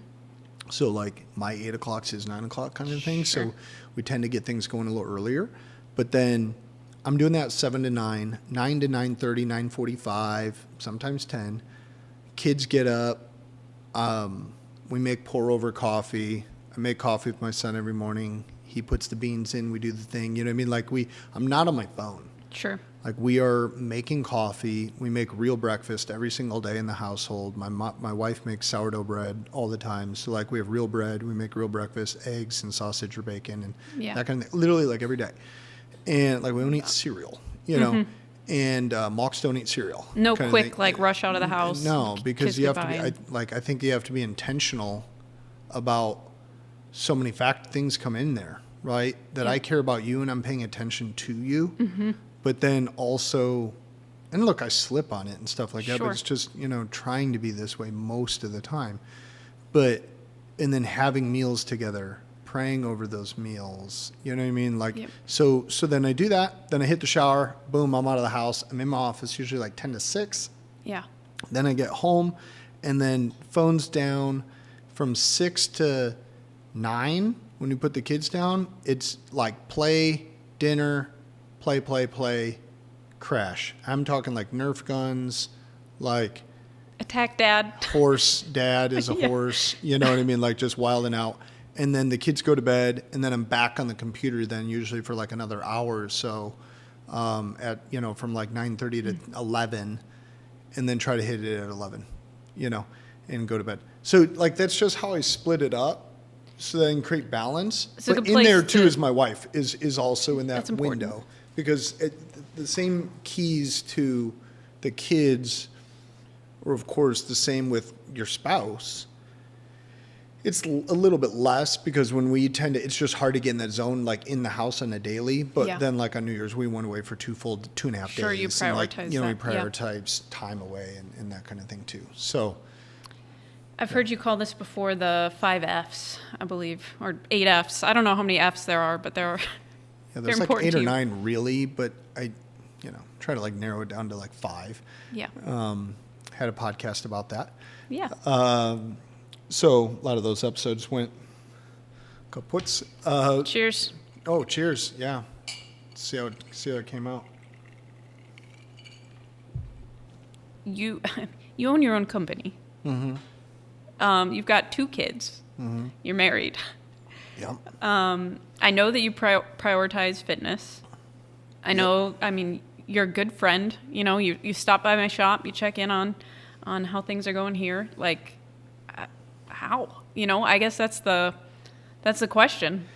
So my 8 o'clock is 9 o'clock kind of thing. Sure. So we tend to get things going a little earlier. But then I'm doing that 7 to 9, 9 to 9:30, 9:45, sometimes 10. Kids get up. We make pour over coffee. I make coffee with my son every morning. He puts the beans in. We do the thing. You know what I mean? I'm not on my phone. Sure. Like we are making coffee. We make real breakfast every single day in the household. My wife makes sourdough bread all the time. So like we have real bread. We make real breakfast, eggs and sausage or bacon and that kind of thing. Literally like every day. And like we don't eat cereal, you know. And Mauks don't eat cereal. No quick like rush out of the house. No, because you have to be. and- I think you have to be intentional about so many things come in there, right? That I care about you and I'm paying attention to you. But then also, and look, I slip on it and stuff like that. But it's just trying to be this way most of the time. But and then having meals together. Praying over those meals, you know what I mean? Like, so then I do that. Then I hit the shower. Boom, I'm out of the house. I'm in my office usually like 10 to 6. Yeah. Then I get home, and then phone's down from 6 to 9. When you put the kids down, it's like play, dinner, play, crash. I'm talking like Nerf guns, like attack dad. Horse dad is a horse. You know what I mean? Like just wilding out. And then the kids go to bed, and then I'm back on the computer then usually for like another hour or so at, from like 9:30 to 11, and then try to hit it at 11, and go to bed. So like that's just how I split it up so that I can create balance. It's but in there too is my wife is also in that window because the same keys to the kids are of course the same with your spouse. It's a little bit less because when we it's just hard to get in that zone, like in the house on a daily. But then like on New Year's, we went away for 2.5 days. Sure, you prioritize and, we prioritize time away and that kind of thing too. So I've heard you call this before the 5 Fs, I believe, or 8 Fs. I don't know how many Fs there are, but there are. Yeah, there's like 8 or 9 really, but I, try to like narrow it down to like 5. Yeah. Had a podcast about that. Yeah. So a lot of those episodes went kaputs. Cheers. Oh, cheers! Yeah, see how it came out. You own your own company. Mm-hmm. You've got 2 kids. Mm-hmm. You're married. Yeah. I know that you prioritize fitness. I know. I mean, you're a good friend. You stop by my shop. You check in on how things are going here. Like. How? I guess that's the question.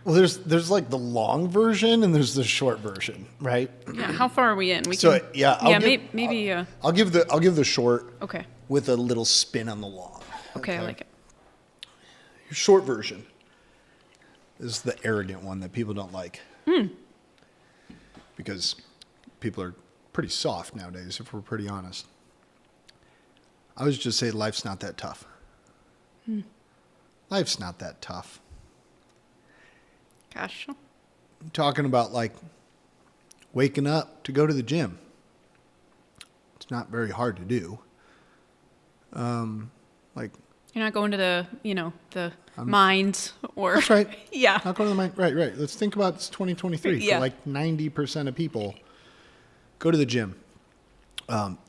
Well, there's like the long version and there's the short version, right? Yeah. How far are we in? Maybe. I'll give the short. Okay. With a little spin on the long. Okay, I like it. Your short version is the arrogant one that people don't like. Because people are pretty soft nowadays, if we're pretty honest. I would just say life's not that tough. Life's not that tough. Gosh. I'm talking about like waking up to go to the gym. It's not very hard to do. Like you're not going to the mines or that's right. Yeah. Not going to the mine. Right. Let's think about it's 2023. Yeah. For like 90% of people, go to the gym.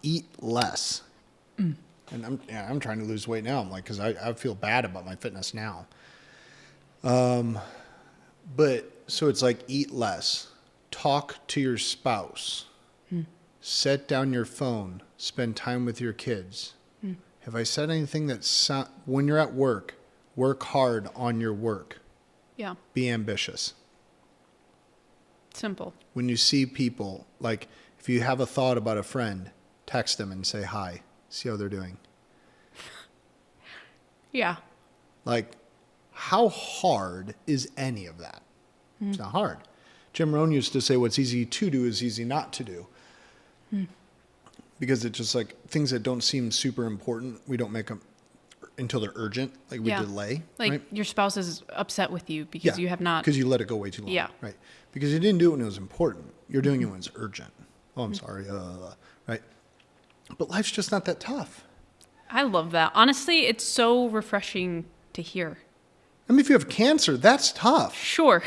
Eat less. And I'm trying to lose weight now. I'm like, because I feel bad about my fitness now. But so it's like eat less, talk to your spouse, set down your phone, spend time with your kids. Have I said anything that when you're at work hard on your work. Yeah. Be ambitious. Simple. When you see people, like if you have a thought about a friend, text them and say hi. See how they're doing. Yeah. Like, how hard is any of that? It's not hard. Jim Rohn used to say what's easy to do is easy not to do. Because it's just like things that don't seem super important, we don't make them until they're urgent. Like we delay. Like right? your spouse is upset with you because you have not. Because you let it go way too long. Yeah. Right. Because you didn't do it when it was important. You're doing it when it's urgent. Oh, I'm sorry. Right. But life's just not that tough. I love that. Honestly, it's so refreshing to hear. I mean, if you have cancer, that's tough. Sure.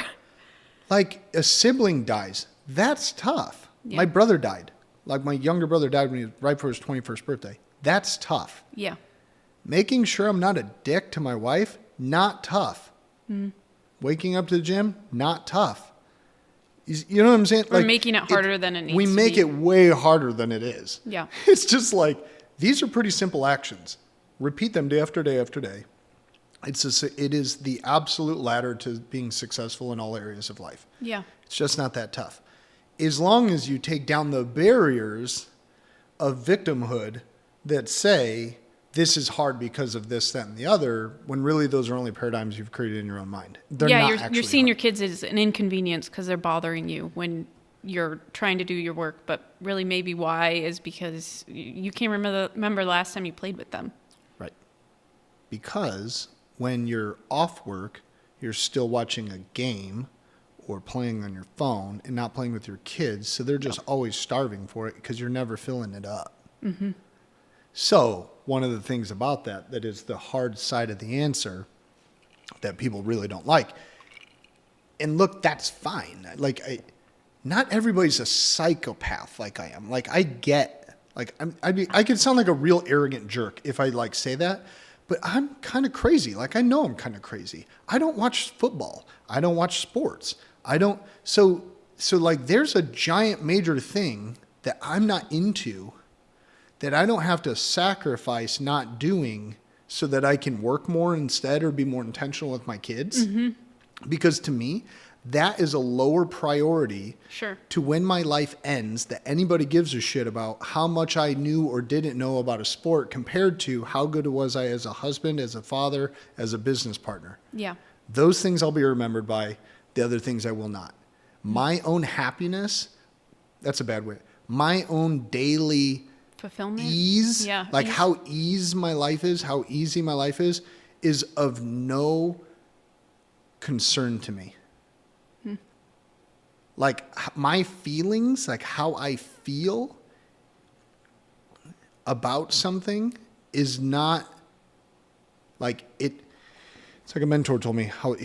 Like a sibling dies, that's tough. Yeah. My brother died. Like my younger brother died when he was right for his 21st birthday. That's tough. Yeah. Making sure I'm not a dick to my wife, not tough. Waking up to the gym, not tough. You know what I'm saying? We're making it harder than it needs to be. We make it way harder than it is. Yeah. It's just like, these are pretty simple actions. Repeat them day after day after day. It is the absolute ladder to being successful in all areas of life. Yeah. It's just not that tough. As long as you take down the barriers of victimhood that say, this is hard because of this, that, and the other, when really those are only paradigms you've created in your own mind. They're not you're seeing hard. your kids as an inconvenience because they're bothering you when you're trying to do your work, but really maybe why is because you can't remember the last time you played with them. Right. Because when you're off work, you're still watching a game or playing on your phone and not playing with your kids, so they're just always starving for it because you're never filling it up. Mm-hmm. So one of the things about that is the hard side of the answer that people really don't like. And look, that's fine. Like, not everybody's a psychopath like I am. Like, I get, like, I could sound like a real arrogant jerk if I like say that, but I'm kind of crazy. Like, I know I'm kind of crazy. I don't watch football. I don't watch sports. So like, there's a giant major thing that I'm not into that I don't have to sacrifice not doing so that I can work more instead or be more intentional with my kids. Mm-hmm. Because to me, that is a lower priority to when my life ends that anybody gives a shit about how much I knew or didn't know about a sport compared to how good was I as a husband, as a father, as a business partner. Yeah. Those things I'll be remembered by. The other things I will not. My own happiness, that's a bad way. My own daily fulfillment, ease, like how easy my life is of no concern to me. Like, my feelings, like how I feel about something is not like it. It's like a mentor told me how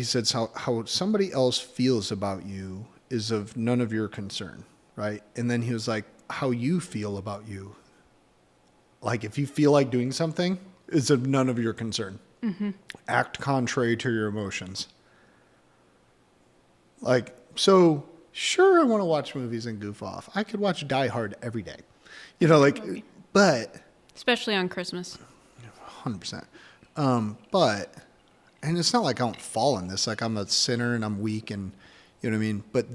somebody else feels about you is of none of your concern, right? And then he was like, how you feel about you, like if you feel like doing something, is of none of your concern. Mm-hmm. Act contrary to your emotions. Like, so sure, I want to watch movies and goof off. I could watch Die Hard every day, you know, like, but especially on Christmas, 100%. But. And it's not like I don't fall in this. Like, I'm a sinner and I'm weak and, you know what I mean? But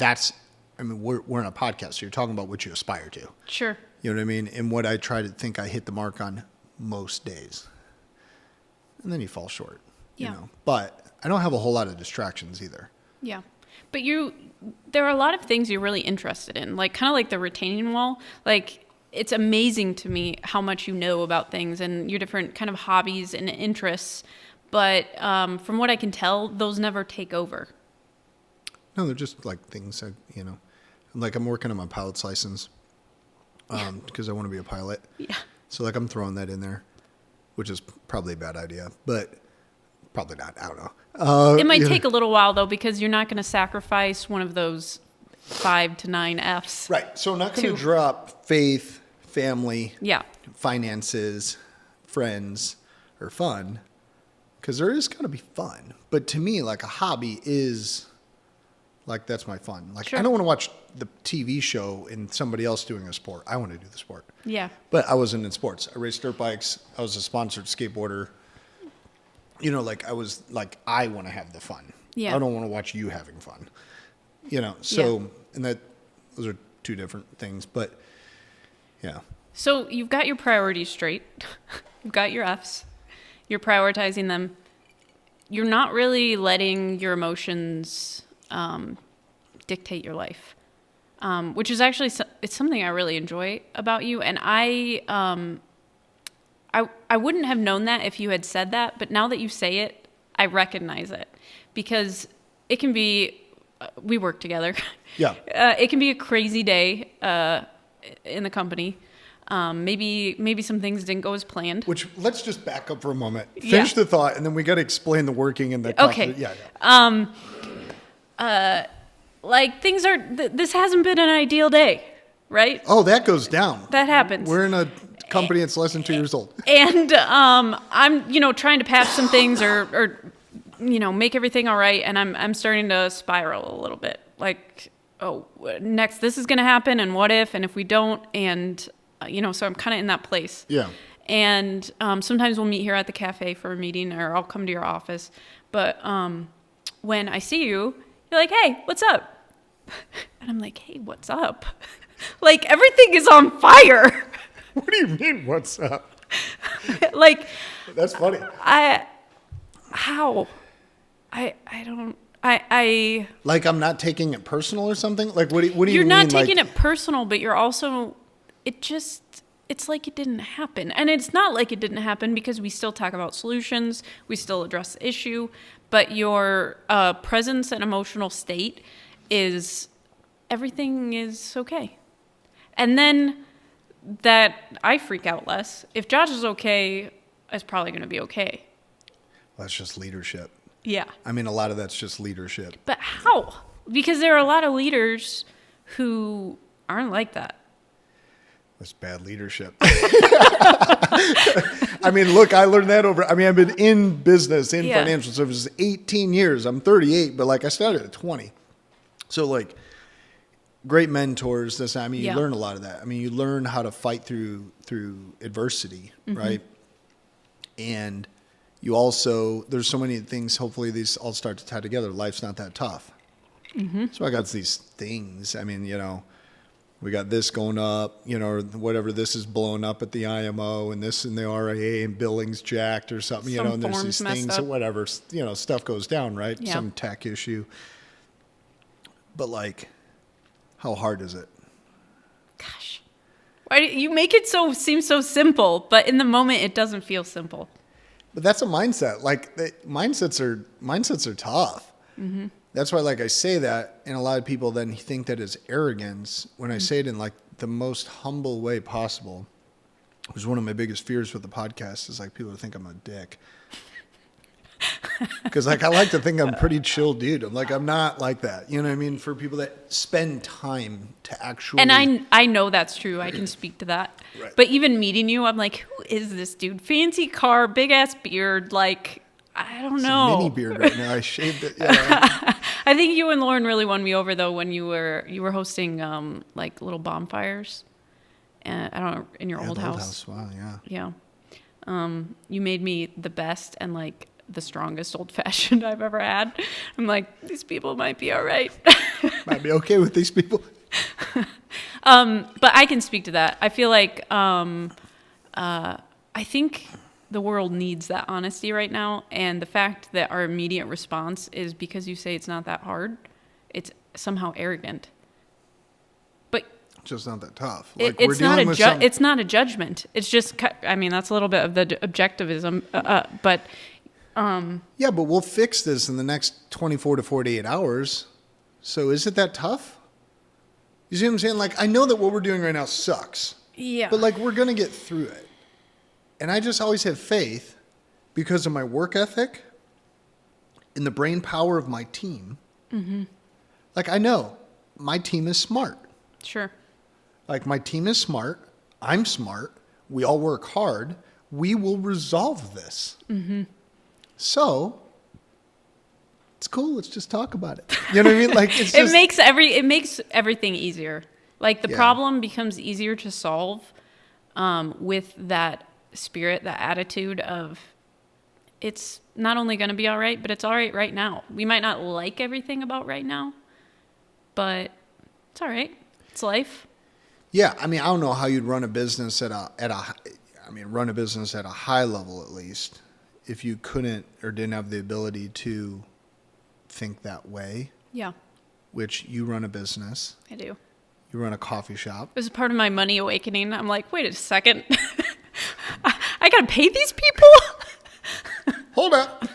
we're in a podcast, so you're talking about what you aspire to. Sure. You know what I mean? And what I try to think I hit the mark on most days. And then you fall short, you know? But I don't have a whole lot of distractions either. Yeah. But there are a lot of things you're really interested in, like kind of like the retaining wall. Like, it's amazing to me how much you know about things and your different kind of hobbies and interests. But from what I can tell, those never take over. No, they're just like things that, you know, like I'm working on my pilot's license because I want to be a pilot. Yeah. So like I'm throwing that in there, which is probably a bad idea, but probably not. I don't know. It might take a little while though, because you're not going to sacrifice one of those 5 to 9 Fs. Right. So I'm not going to drop faith, family, finances, friends, or fun. Because there is going to be fun. But to me, like, a hobby is, like, that's my fun. Like, I don't want to watch the TV show and somebody else doing a sport. I want to do the sport. Yeah. But I wasn't in sports. I raced dirt bikes. I was a sponsored skateboarder. You know, like, I want to have the fun. Yeah. I don't want to watch you having fun. You know, so, and those are two different things. But, yeah. So you've got your priorities straight. You've got your Fs. You're prioritizing them. You're not really letting your emotions dictate your life, which is actually it's something I really enjoy about you. And I wouldn't have known that if you had said that, but now that you say it, I recognize it because it can be. We work together. Yeah. It can be a crazy day in the company. Maybe some things didn't go as planned. Which, let's just back up for a moment. Finish the thought, and then we got to explain the working and the... Okay. Like, things are... this hasn't been an ideal day, right? Oh, that goes down. That happens. We're in a company that's less than 2 years old. And I'm, trying to patch some things or make everything all right, and I'm starting to spiral a little bit. Like, oh, next this is going to happen, and what if, and if we don't, and so I'm kind of in that place. Yeah. And sometimes we'll meet here at the cafe for a meeting, or I'll come to your office. But when I see you, you're like, hey, what's up? And I'm like, hey, what's up? Like, everything is on fire. What do you mean, what's up? Like, that's funny. How? I like, I'm not taking it personal or something? Like, what do you mean? You're not taking it personal, but you're also, it's like it didn't happen. And it's not like it didn't happen, because we still talk about solutions. We still address the issue. But your presence and emotional state is, everything is okay. And then that I freak out less. If Josh is okay, it's probably going to be okay. Well, that's just leadership. Yeah. I mean, a lot of that's just leadership. But how? Because there are a lot of leaders who aren't like that. That's bad leadership. I mean, look, I learned that I've been in business, in financial services, 18 years. I'm 38, but I started at 20. So great mentors, you learn a lot of that. I mean, you learn how to fight through adversity, right? And you also, there's so many things, hopefully these all start to tie together. Life's not that tough. So I got these things. I mean, we got this going up, or whatever, this is blowing up at the IMO, and this in the RIA, and billing's jacked or something, and there's these things, or whatever, stuff goes down, right? Yeah. Some tech issue. But how hard is it? Gosh. Why do you make it seem so simple, but in the moment it doesn't feel simple? But that's a mindset. Mindsets are tough. Mm-hmm. That's why, I say that, and a lot of people then think that it's arrogance when I say it in the most humble way possible. It was one of my biggest fears with the podcast is people to think I'm a dick. Because I like to think I'm a pretty chill dude. I'm not like that. You know what I mean? For people that spend time to actually. And I know that's true. I can speak to that. Right. But even meeting you, I'm like, who is this dude? Fancy car, big ass beard. I don't know. It's a mini beard right now. I shaved it. Yeah. I think you and Lauren really won me over though when you were hosting little bonfires. I don't know, in your old house. Wow. Yeah. Yeah. You made me the best and the strongest old fashioned I've ever had. I'm like, these people might be all right. Might be okay with these people. But I can speak to that. I feel I think the world needs that honesty right now. And the fact that our immediate response is because you say it's not that hard, it's somehow arrogant. But it's just not that tough. It's not a judgment. It's just, that's a little bit of the objectivism, but yeah, but we'll fix this in the next 24 to 48 hours. So is it that tough? You see what I'm saying? I know that what we're doing right now sucks. Yeah. But we're going to get through it. And I just always have faith because of my work ethic in the brain power of my team. Mm-hmm. I know my team is smart. Sure. My team is smart. I'm smart. We all work hard. We will resolve this. Mm-hmm. So it's cool. Let's just talk about it. You know what I mean? It makes everything easier. The problem becomes easier to solve with that spirit, that attitude of it's not only going to be all right, but it's all right now. We might not like everything about right now, but it's all right. It's life. Yeah, I don't know how you'd run a business at a high level at least if you couldn't or didn't have the ability to think that way. Yeah. Which you run a business. I do. You run a coffee shop. It was part of my money awakening. I'm like, wait a second. I got to pay these people? Hold up.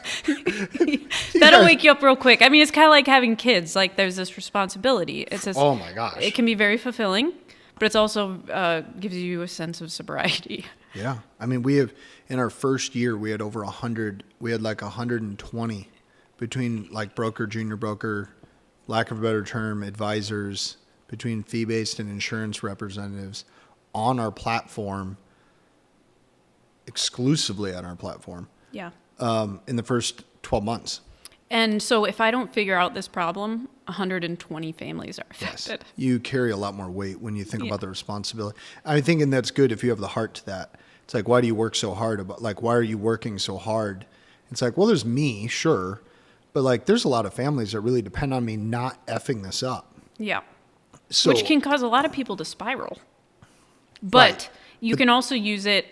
That'll wake you up real quick. It's kind of like having kids. There's this responsibility. It's this, oh my gosh. It can be very fulfilling, but it's also gives you a sense of sobriety. Yeah. We have, in our first year, we had over 100. We had 120 between broker, junior broker, lack of a better term, advisors, between fee-based and insurance representatives on our platform, exclusively on our platform. Yeah. In the first 12 months. And so if I don't figure out this problem, 120 families are affected. Yes. You carry a lot more weight when you think about the responsibility. I think, and that's good if you have the heart to that. It's like, why do you work so hard? Why are you working so hard? It's like, well, there's me, sure. But like, there's a lot of families that really depend on me not effing this up. Yeah. So, which can cause a lot of people to spiral. But you can also use it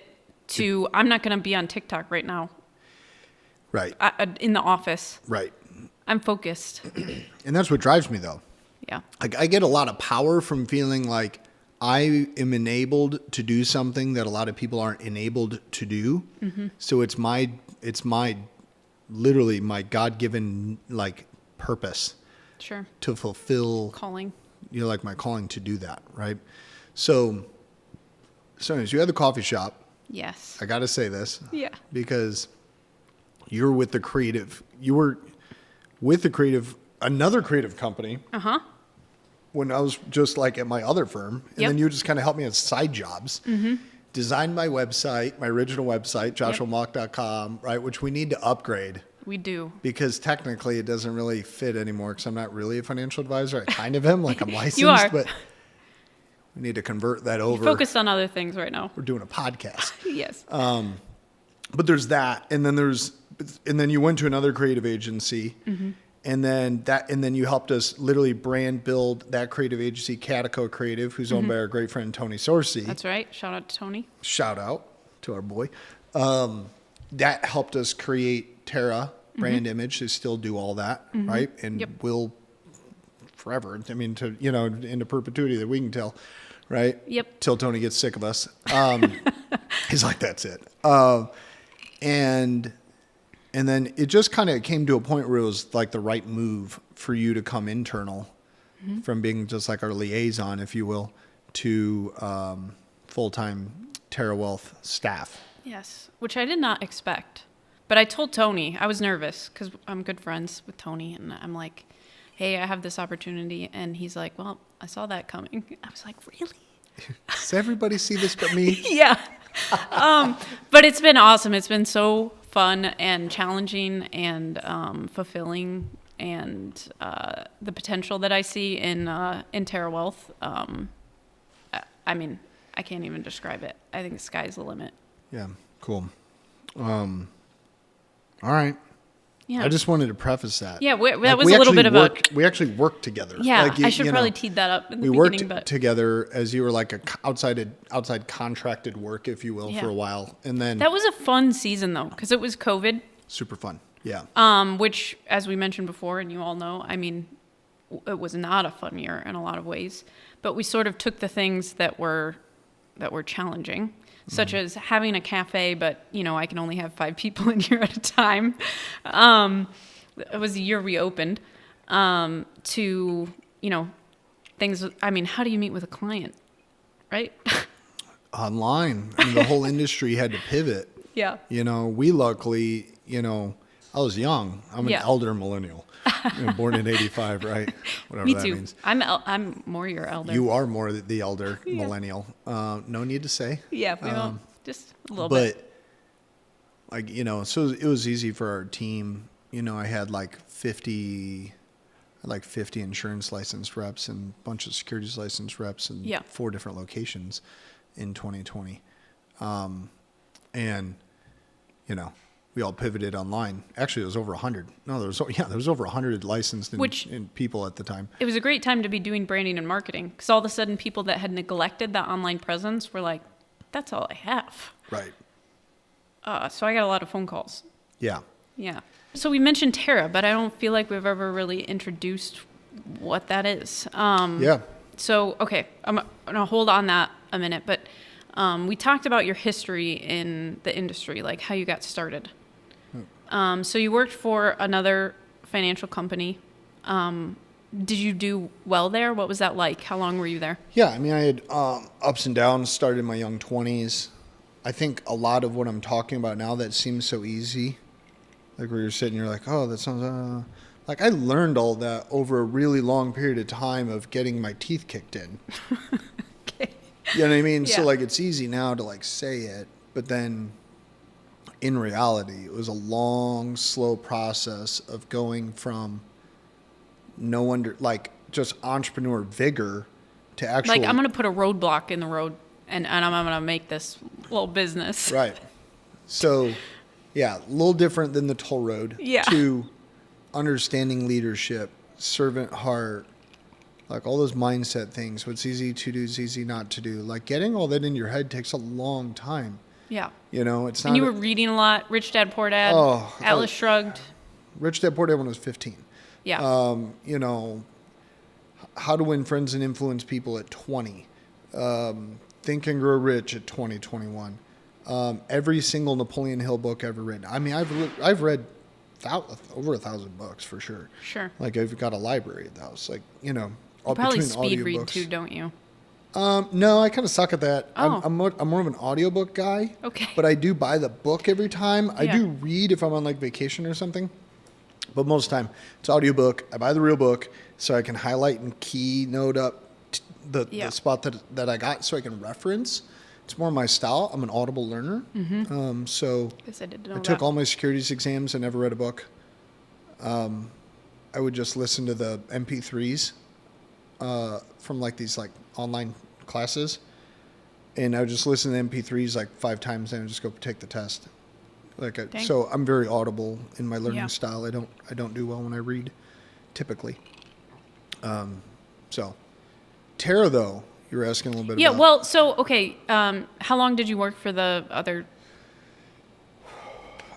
to, I'm not going to be on TikTok right now. Right. In the office. Right. I'm focused. And that's what drives me, though. Yeah. Like, I get a lot of power from feeling like I am enabled to do something that a lot of people aren't enabled to do. Mm-hmm. So it's literally my God-given, like, purpose. Sure. To fulfill. Calling. Like my calling to do that, right? So anyways, you had the coffee shop. Yes. I got to say this. Yeah. Because you were with another creative company. Uh-huh. When I was just like at my other firm. And then you just kind of helped me with side jobs. Mm-hmm. Designed my website, my original website, joshuamauk.com, right? Which we need to upgrade. We do. Because technically it doesn't really fit anymore because I'm not really a financial advisor. I kind of am, like I'm licensed. You are. But we need to convert that over. You're focused on other things right now. We're doing a podcast. Yes. But there's that. And then you went to another creative agency. Mm-hmm. And then you helped us literally brand build that creative agency, Catico Creative, who's owned by our great friend Tony Sorcy. That's right. Shout out to Tony. Shout out to our boy. That helped us create Terra brand image to still do all that, right? And will forever. I mean, into perpetuity that we can tell, right? Yep. Till Tony gets sick of us. He's like, that's it. And then it just kind of came to a point where it was like the right move for you to come internal from being just like our liaison, if you will, to full-time Terra Wealth staff. Yes, which I did not expect. But I told Tony, I was nervous because I'm good friends with Tony. And I'm like, hey, I have this opportunity. And he's like, well, I saw that coming. I was like, really? Does everybody see this but me? Yeah. But it's been awesome. It's been so fun and challenging and fulfilling, and the potential that I see in Terra Wealth. I mean, I can't even describe it. I think the sky's the limit. Yeah, cool. All right. Yeah. I just wanted to preface that. Yeah, that was a little bit of we actually worked together. Yeah, I should probably teed that up in the beginning. We worked together as you were like outside contracted work, if you will, for a while. And then that was a fun season, though, because it was COVID. Super fun, yeah. Which, as we mentioned before, and you all know, I mean, it was not a fun year in a lot of ways. But we sort of took the things that were challenging, such as having a cafe, but, I can only have 5 people in here at a time. It was the year we opened, to, things. I mean, how do you meet with a client, right? Online. I mean, the whole industry had to pivot. Yeah. We luckily, I was young. I'm an elder millennial. Born in 85, right? Whatever Me that too. means. I'm more your elder. You are more the elder millennial. No need to say. Yeah, we won't. Just a little bit. But, so it was easy for our team. I had like 50 insurance licensed reps and a bunch of securities licensed reps in 4 different locations in 2020. And, we all pivoted online. Actually, it was over 100. No, there was over 100 licensed in people at the time. It was a great time to be doing branding and marketing, because all of a sudden people that had neglected that online presence were like, that's all I have. Right. So I got a lot of phone calls. Yeah. Yeah. So we mentioned Terra, but I don't feel like we've ever really introduced what that is. Yeah. So, okay, I'm going to hold on that a minute, but we talked about your history in the industry, like how you got started. So you worked for another financial company. Did you do well there? What was that like? How long were you there? Yeah, I mean, I had ups and downs, started in my young 20s. I think a lot of what I'm talking about now that seems so easy, like where you're sitting, you're like, oh, that sounds... Like I learned all that over a really long period of time of getting my teeth kicked in. Okay. You know what I mean? Yeah. So like it's easy now to like say it, but then in reality, it was a long, slow process of going from just entrepreneur vigor to actually. Like, I'm going to put a roadblock in the road and I'm going to make this little business. Right. So, yeah, a little different than the toll road. Yeah. To understanding leadership, servant heart, like all those mindset things. What's easy to do is easy not to do. Like getting all that in your head takes a long time. Yeah. You know, it's not. And you were reading a lot. Rich Dad, Poor Dad. Atlas Shrugged. Rich Dad Poor Dad when I was 15. Yeah. You know, How to Win Friends and Influence People at 20. Think and Grow Rich at 20, 21. Every single Napoleon Hill book ever written. I mean, I've read over 1,000 books for sure. Sure. Like I've got a library at the house. Like, you know, You probably between speed read audiobooks. too, don't you? No, I kind of suck at that. Oh. I'm more of an audiobook guy. Okay. But I do buy the book every time. I Yeah. do read if I'm on like vacation or something. But most of the time, it's audiobook. I buy the real book so I can highlight and keynote up the spot that I got so I can reference. It's more my style. I'm an audible learner. Mm-hmm. So Guess I didn't know I took that. all my securities exams. I never read a book. I would just listen to the MP3s from like these like online classes. And I would just listen to the MP3s like 5 times and just go take the test. Dang. So I'm very audible in my learning Yeah. style. I don't do well when I read, typically. So Tara, though, you were asking a little bit Yeah, about. well, so, okay, how long did you work for the other?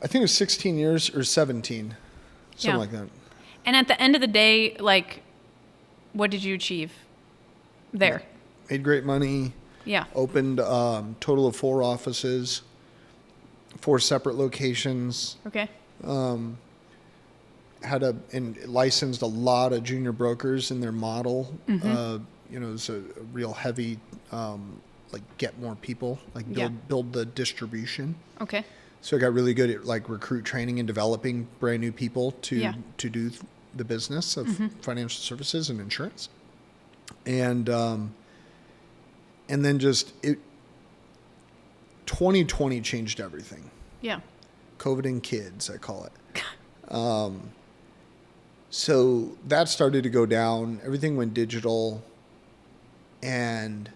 I think it was 16 years or 17, something Yeah. like that. And at the end of the day, like, what did you achieve there? Made great money. Yeah. Opened total of 4 offices, 4 separate locations. Okay. And licensed a lot of junior brokers in their model. Mm-hmm. You know, it was a real heavy, like get more people, like build the distribution. Okay. So I got really good at like recruit training and developing brand new people to do the business of financial services and insurance. And then 2020 changed everything. Yeah. COVID and kids, I call it. So that started to go down. Everything went digital. And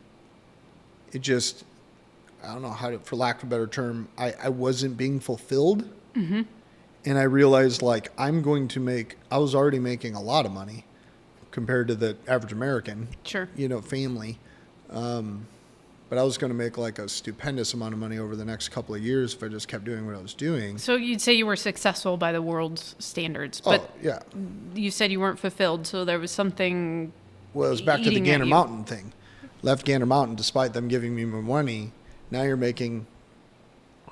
it just, I don't know how to, for lack of a better term, I wasn't being fulfilled. Mm-hmm. And I realized like I was already making a lot of money compared to the average American, Sure. you know, family. But I was going to make like a stupendous amount of money over the next couple of years if I just kept doing what I was doing. So you'd say you were successful by the world's standards, but yeah. you said you weren't fulfilled, so there was something. Well, it was back to the eating at Gander you. Mountain thing. Left Gander Mountain despite them giving me more money. Now you're making,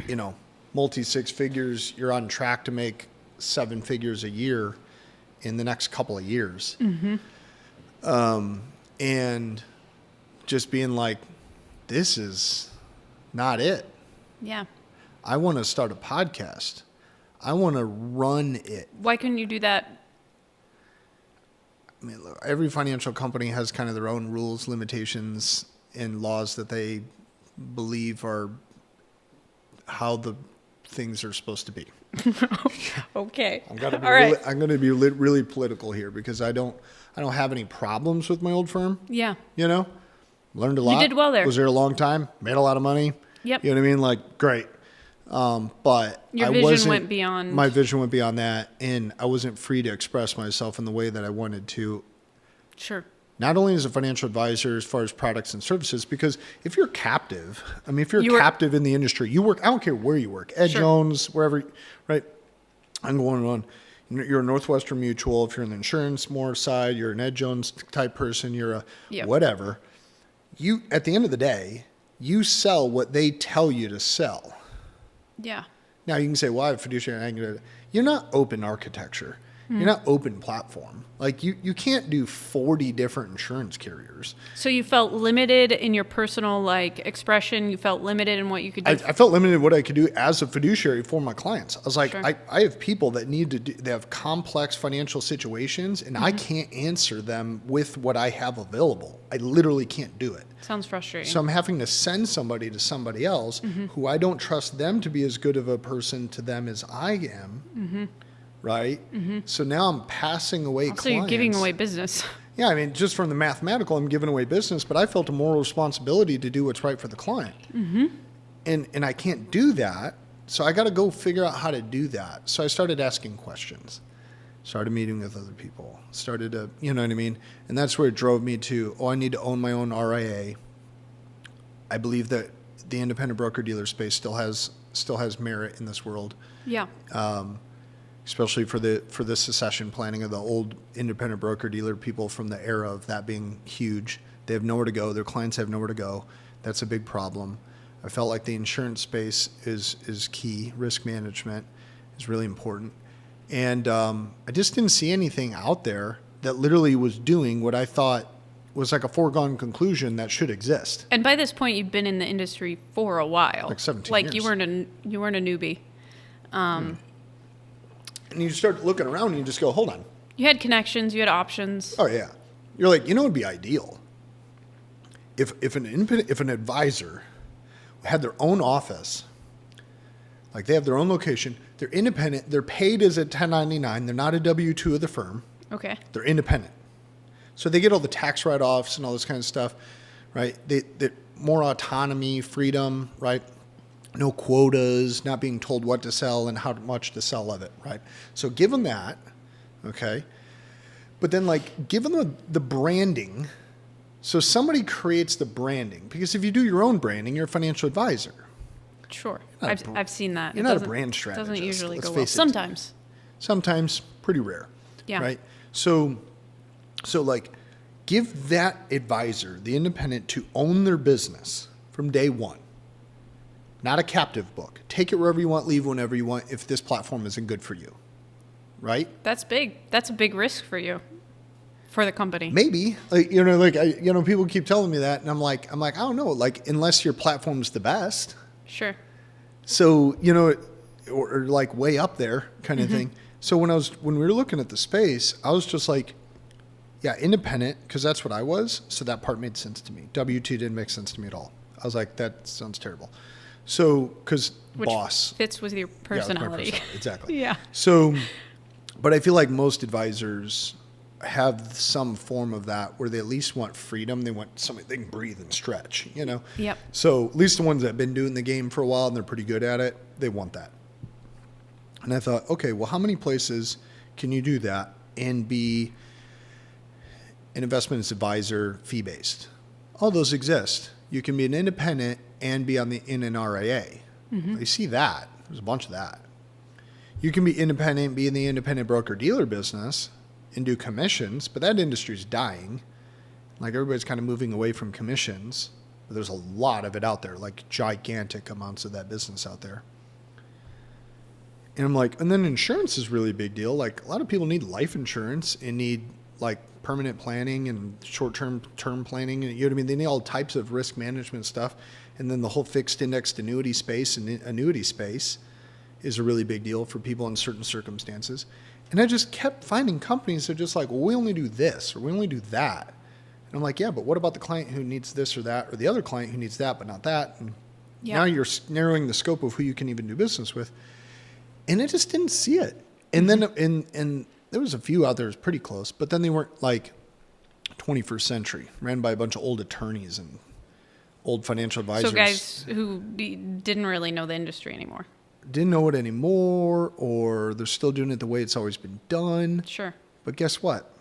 you know, multi-6 figures. You're on track to make 7 figures a year in the next couple of years. Mm-hmm. And just being like, this is not it. Yeah. I want to start a podcast. I want to run it. Why couldn't you do that? I mean, look, every financial company has kind of their own rules, limitations, and laws that they believe are how the things are supposed to be. Okay. I'm going All right. to be really political here because I don't have any problems with my old firm. Yeah. You know, learned a lot. You did well there. Was there a long time. Made a lot of money. Yep. You know what I mean? Like, great. But Your I vision wasn't- went beyond. My vision went beyond that, and I wasn't free to express myself in the way that I wanted to. Sure. Not only as a financial advisor, as far as products and services, because if you're captive, I mean, if you're You were- captive in the industry, you work, I don't care where you work, Ed Sure. Jones, wherever, right? I'm going on. You're a Northwestern Mutual. If you're in the insurance more side, you're an Ed Jones type person, you're a Yep. whatever. You, at the end of the day, you sell what they tell you to sell. Yeah. Now you can say, well, I have fiduciary. You're not open architecture. You're not open platform. Like you can't do 40 different insurance carriers. So you felt limited in your personal like expression. You felt limited in what you could do. I felt limited in what I could do as a fiduciary for my clients. I was like, Sure. I have people that they have complex financial situations, and I can't answer them with what I have available. I literally can't do it. Sounds frustrating. So I'm having to send somebody to somebody else who I don't trust them to be as good of a person to them as I am. Right? So now I'm passing away also, clients. you're giving away business. Yeah, I mean, just from the mathematical, I'm giving away business, but I felt a moral responsibility to do what's right for the client. And I can't do that, so I got to go figure out how to do that. So I started asking questions, started meeting with other people, started to, you know what I mean? And that's where it drove me to, I need to own my own RIA. I believe that the independent broker-dealer space still has merit in this world. Yeah. Especially for the succession planning of the old independent broker-dealer people from the era of that being huge. They have nowhere to go. Their clients have nowhere to go. That's a big problem. I felt like the insurance space is key. Risk management is really important. And I just didn't see anything out there that literally was doing what I thought was like a foregone conclusion that should exist. And by this point, you've been in the industry for a while. Like 17 like years. You weren't a newbie. And you start looking around and you just go, hold on. You had connections. You had options. Oh, yeah. You're like, you know what would be ideal? If an advisor had their own office, like they have their own location, they're independent, they're paid as a 1099, they're not a W-2 of the firm. Okay. They're independent. So they get all the tax write-offs and all this kind of stuff, right? They more autonomy, freedom, right? No quotas, not being told what to sell and how much to sell of it, right? So give them that, okay? But then like give them the branding. So somebody creates the branding, because if you do your own branding, you're a financial advisor. Sure. You're not I've seen that. You're not a brand strategist. Doesn't usually let's go well. face it. Sometimes. Sometimes, pretty rare. Yeah. Right? So like give that advisor, the independent, to own their business from day one. Not a captive book. Take it wherever you want, leave whenever you want if this platform isn't good for you. Right? That's big. That's a big risk for you, for the company. Maybe. Like, people keep telling me that, and I'm like, I don't know. Like, unless your platform's the best. Sure. So, or like way up there kind of thing. So when we were looking at the space, I was just like, yeah, independent, because that's what I was. So that part made sense to me. W-2 didn't make sense to me at all. I was like, that sounds terrible. So, because boss fits with your personality. Yeah, with my personality. Exactly. Yeah. So, but I feel like most advisors have some form of that where they at least want freedom. They want something they can breathe and stretch, Yep. So at least the ones that have been doing the game for a while and they're pretty good at it, they want that. And I thought, okay, well, how many places can you do that and be an investment advisor fee-based? All those exist. You can be an independent and be in an RIA. You see that. There's a bunch of that. You can be independent, be in the independent broker-dealer business and do commissions, but that industry's dying. Like, everybody's kind of moving away from commissions, but there's a lot of it out there, like gigantic amounts of that business out there. And I'm like, and then insurance is really a big deal. Like, a lot of people need life insurance and need like permanent planning and short-term planning. And, you know what I mean? They need all types of risk management stuff. And then the whole fixed indexed annuity space and annuity space is a really big deal for people in certain circumstances. And I just kept finding companies that are just like, well, we only do this or we only do that. And I'm like, yeah, but what about the client who needs this or that, or the other client who needs that but not that? And now you're narrowing the scope of who you can even do business with. And I just didn't see it. And then and there was a few out there that was pretty close, but then they weren't like 21st century, ran by a bunch of old attorneys and old financial advisors. So guys who didn't really know the industry anymore. Didn't know it anymore, or they're still doing it the way it's always been done. Sure. But guess what?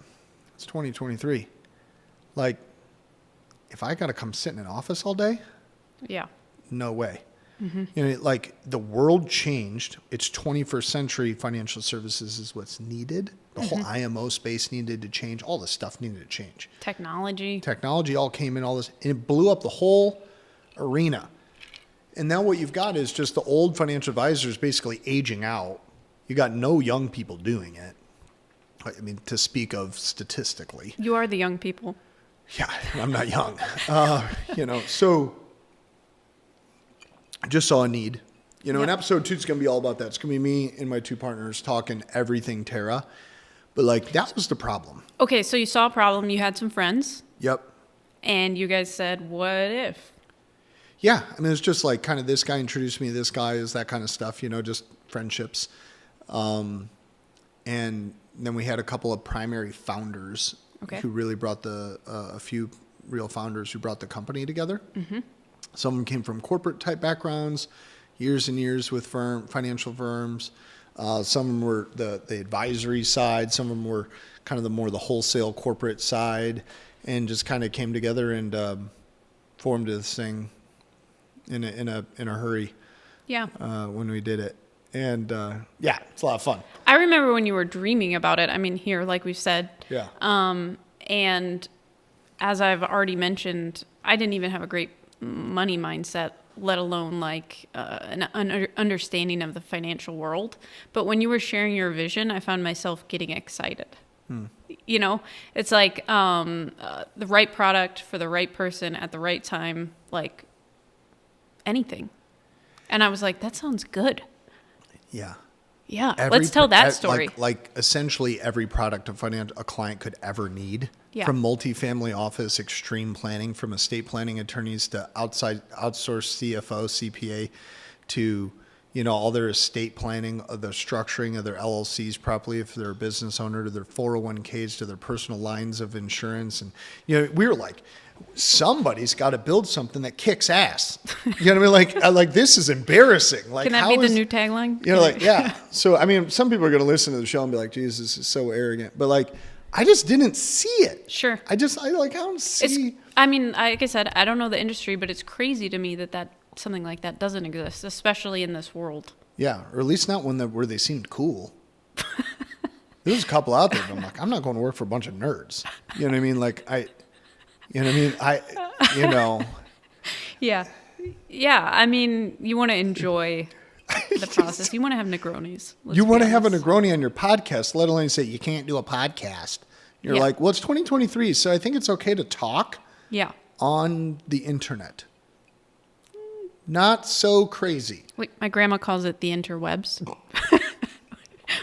It's 2023. Like, if I got to come sit in an office all day, Yeah. no way. Like, the world changed. It's 21st century financial services is what's needed. The whole IMO space needed to change. All this stuff needed to change. Technology all came in, all this, and it blew up the whole arena. And now what you've got is just the old financial advisors basically aging out. You got no young people doing it. I mean, to speak of statistically. You are the young people. Yeah, I'm not young. So I just saw a need. And episode 2 is going to be all about that. It's going to be me and my 2 partners talking everything Terra. But, that was the problem. Okay, so you saw a problem. You had some friends. Yep. And you guys said, what if? Yeah. I mean, it's just kind of this guy introduced me to this guy, is that kind of stuff, just friendships. And then we had a couple of primary founders who really brought a few real founders who brought the company together. Mm-hmm. Some of them came from corporate type backgrounds, years and years with financial firms. Some of them were the advisory side. Some of them were kind of the wholesale corporate side, and just kind of came together and formed this thing in a hurry. Yeah. When we did it. And it's a lot of fun. I remember when you were dreaming about it. I mean, here, like we've said. Yeah. And as I've already mentioned, I didn't even have a great money mindset, let alone an understanding of the financial world. But when you were sharing your vision, I found myself getting excited. It's the right product for the right person at the right time, anything. And I was like, that sounds good. Yeah. Yeah. Let's tell that story. Essentially every product a client could ever need. Yeah. From multifamily office, extreme planning, from estate planning attorneys to outsourced CFO, CPA, to all their estate planning, the structuring of their LLCs properly if they're a business owner, to their 401ks, to their personal lines of insurance. And we were like, somebody's got to build something that kicks ass. You know what I mean? This is embarrassing. Can that be the new tagline? Yeah. So I mean, some people are going to listen to the show and be like, "Jesus, this is so arrogant," but I just didn't see it. Sure. I don't see. Like I said, I don't know the industry, but it's crazy to me that something like that doesn't exist, especially in this world. Yeah, or at least not where they seemed cool. There's a couple out there, but I'm like, I'm not going to work for a bunch of nerds. You know what I mean? Yeah. Yeah. I mean, you want to enjoy the process. You want to have Negronis. You want to have a Negroni on your podcast, let alone say you can't do a podcast. You're like, well, it's 2023, so I think it's okay to talk on the internet. Not so crazy. Wait, my grandma calls it the interwebs,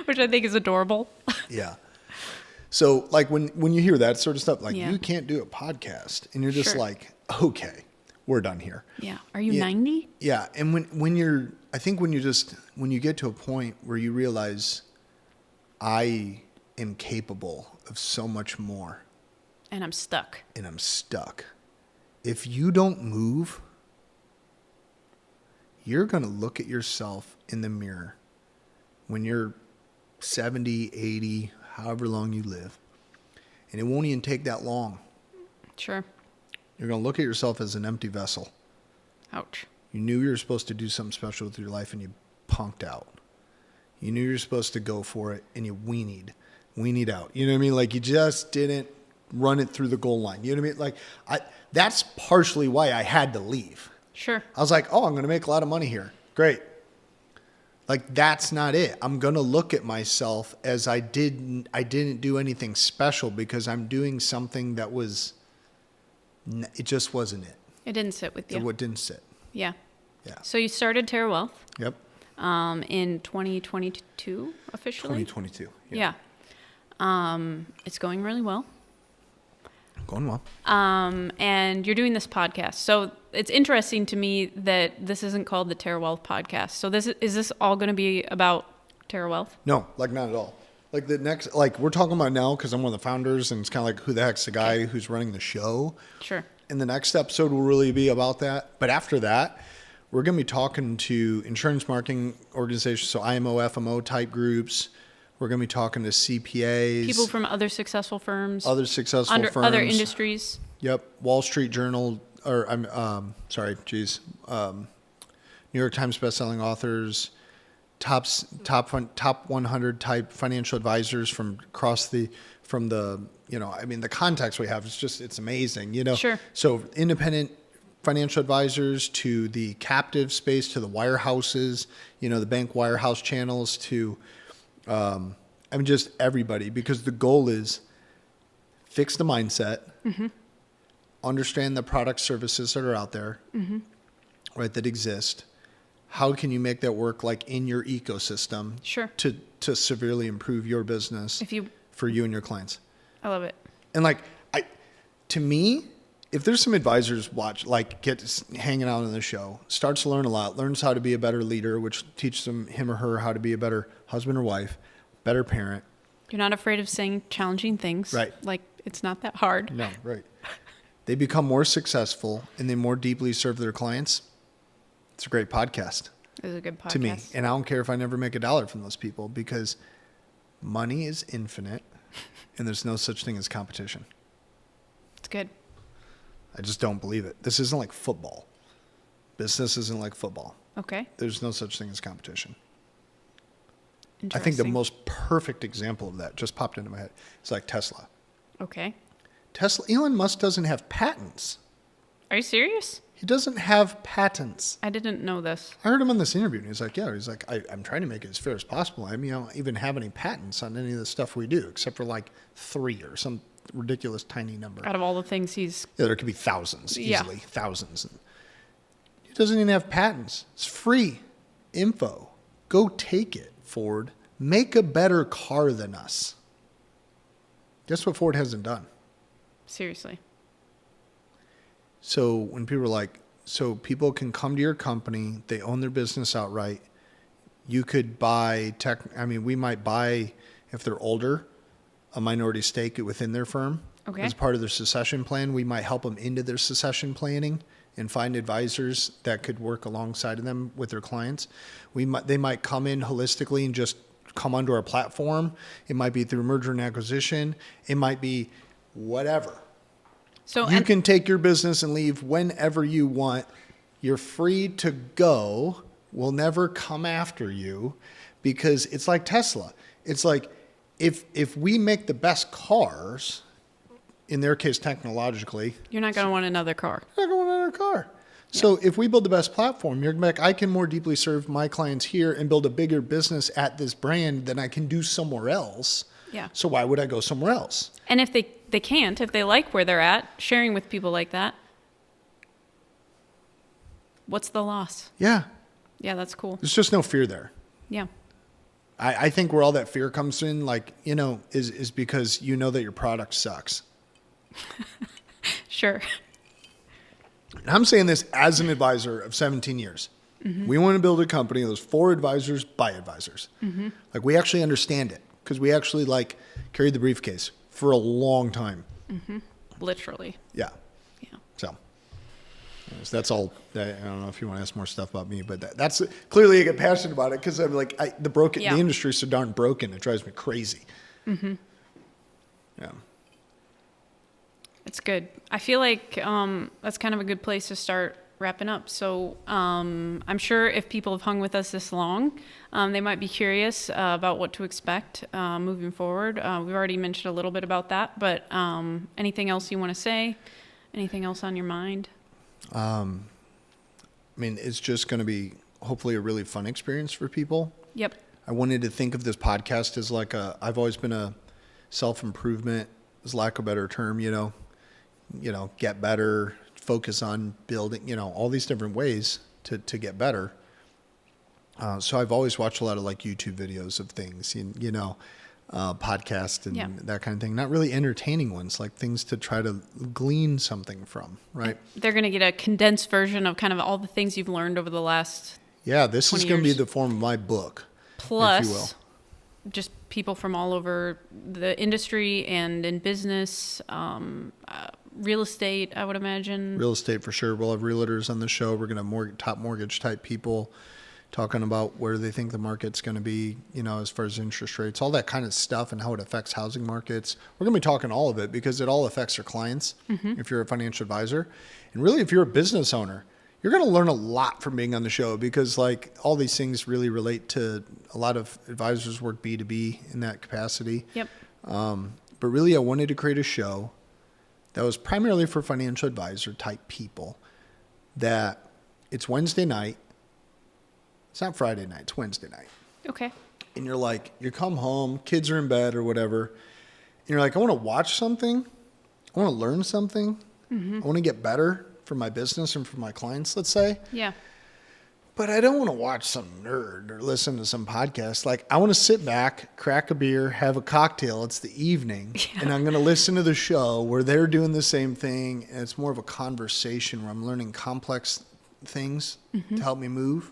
which I think is adorable. Yeah. So when you hear that sort of stuff, you can't do a podcast, and you're just okay, we're done here. Yeah. Are you 90? Yeah. And when you get to a point where you realize I am capable of so much more. And I'm stuck. If you don't move, you're going to look at yourself in the mirror when you're 70, 80, however long you live. And it won't even take that long. Sure. You're going to look at yourself as an empty vessel. Ouch. You knew you were supposed to do something special with your life and you punked out. You knew you were supposed to go for it and you weenied out. You know what I mean? You just didn't run it through the goal line. You know what I mean? That's partially why I had to leave. Sure. I was like, I'm going to make a lot of money here. Great. That's not it. I'm going to look at myself as I didn't do anything special because I'm doing something that it just wasn't it. It didn't sit with you. It didn't sit. Yeah. Yeah. So you started Terra Wealth. Yep. In 2022 officially. 2022. Yeah. It's going really well. Going well. And you're doing this podcast. So it's interesting to me that this isn't called the Terra Wealth podcast. So is this all going to be about Terra Wealth? No, not at all. The next, we're talking about now because I'm one of the founders and it's kind of who the heck's the guy who's running the show. Sure. And the next episode will really be about that. But after that, we're going to be talking to insurance marketing organizations, so IMO, FMO type groups. We're going to be talking to CPAs. People from other successful firms. Other firms. Other industries. Yep. Wall Street Journal, New York Times bestselling authors, top 100 type financial advisors from the context we have is it's amazing, Sure. So independent financial advisors to the captive space, to the wirehouses, the bank wirehouse channels, to I mean, just everybody, because the goal is fix the mindset, understand the product services that are out there, right, that exist. How can you make that work like in your ecosystem to severely improve your business for you and your clients? I love it. And like, to me, if there's some advisors get hanging out on the show, starts to learn a lot, learns how to be a better leader, which teaches him or her how to be a better husband or wife, better parent. You're not afraid of saying challenging things. Right. Like, it's not that hard. No, right. They become more successful and they more deeply serve their clients. It's a great podcast. It's a good podcast. To me. And I don't care if I never make $1 from those people, because money is infinite and there's no such thing as competition. It's good. I just don't believe it. This isn't like football. Business isn't like football. Okay. There's no such thing as competition. I Interesting. think the most perfect example of that just popped into my head. It's like Tesla. Okay. Elon Musk doesn't have patents. Are you serious? He doesn't have patents. I didn't know this. I heard him on this interview, and he's like, I'm trying to make it as fair as possible. I mean, I don't even have any patents on any of the stuff we do, except for like 3 or some ridiculous tiny number. Out of all the things Yeah, there could be thousands, easily. Yeah. Thousands. He doesn't even have patents. It's free info. Go take it, Ford. Make a better car than us. Guess what Ford hasn't done? Seriously. So when people are like, so people can come to your company, they own their business outright. You could buy we might buy, if they're older, a minority stake within their firm. Okay. As part of their succession plan. We might help them into their succession planning and find advisors that could work alongside of them with their clients. They might come in holistically and just come onto our platform. It might be through merger and acquisition. It might be whatever. So you can take your business and leave whenever you want. You're free to go. We'll never come after you, because it's like Tesla. It's like if we make the best cars, in their case technologically, you're not going to want another car. you're not going to want another car. Yeah. So if we build the best platform, you're going to be like, I can more deeply serve my clients here and build a bigger business at this brand than I can do somewhere else. Yeah. So why would I go somewhere else? And if they can't, if they like where they're at, sharing with people like that, what's the loss? Yeah. Yeah, that's cool. There's just no fear there. Yeah. I think where all that fear comes in, is because you know that your product sucks. Sure. And I'm saying this as an advisor of 17 years. Mm-hmm. We want to build a company that was for advisors, by advisors. Mm-hmm. Like, we actually understand it, because we actually carried the briefcase for a long time. Mm-hmm. Literally. Yeah. Yeah. So that's all. I don't know if you want to ask more stuff about me, but that's clearly I get passionate about it, because I'm like, the industry is so darn broken. It drives me crazy. Mm-hmm. Yeah. It's good. I feel like that's kind of a good place to start wrapping up. So I'm sure if people have hung with us this long, they might be curious about what to expect moving forward. We've already mentioned a little bit about that, but anything else you want to say? Anything else on your mind? It's just going to be hopefully a really fun experience for people. Yep. I wanted to think of this podcast as I've always been a self-improvement, as lack of a better term, get better, focus on building, all these different ways to get better. So I've always watched a lot of YouTube videos of things, podcasts and that kind of thing. Not really entertaining ones, like things to try to glean something from, right? They're going to get a condensed version of kind of all the things you've learned over the last this is 20 going to be years. the form of my book, Plus, if you will. Just people from all over the industry and in business, real estate, I would imagine. Real estate for sure. We'll have realtors on the show. We're going to have top mortgage type people talking about where they think the market's going to be, as far as interest rates, all that kind of stuff, and how it affects housing markets. We're going to be talking all of it, because it all affects your clients. Mm-hmm. If you're a financial advisor, and really if you're a business owner, you're going to learn a lot from being on the show, because all these things really relate to a lot of advisors work B2B in that capacity. Yep. But really I wanted to create a show that was primarily for financial advisor type people, that it's Wednesday night. It's not Friday night, it's Wednesday night. Okay. and you're like, you come home, kids are in bed or whatever, and you're like, I want to watch something. I want to learn something. I want to get better for my business and for my clients, let's say. Yeah. But I don't want to watch some nerd or listen to some podcast. Like, I want to sit back, crack a beer, have a cocktail. It's the evening, and I'm going to listen to the show where they're doing the same thing, and it's more of a conversation where I'm learning complex things to help me move.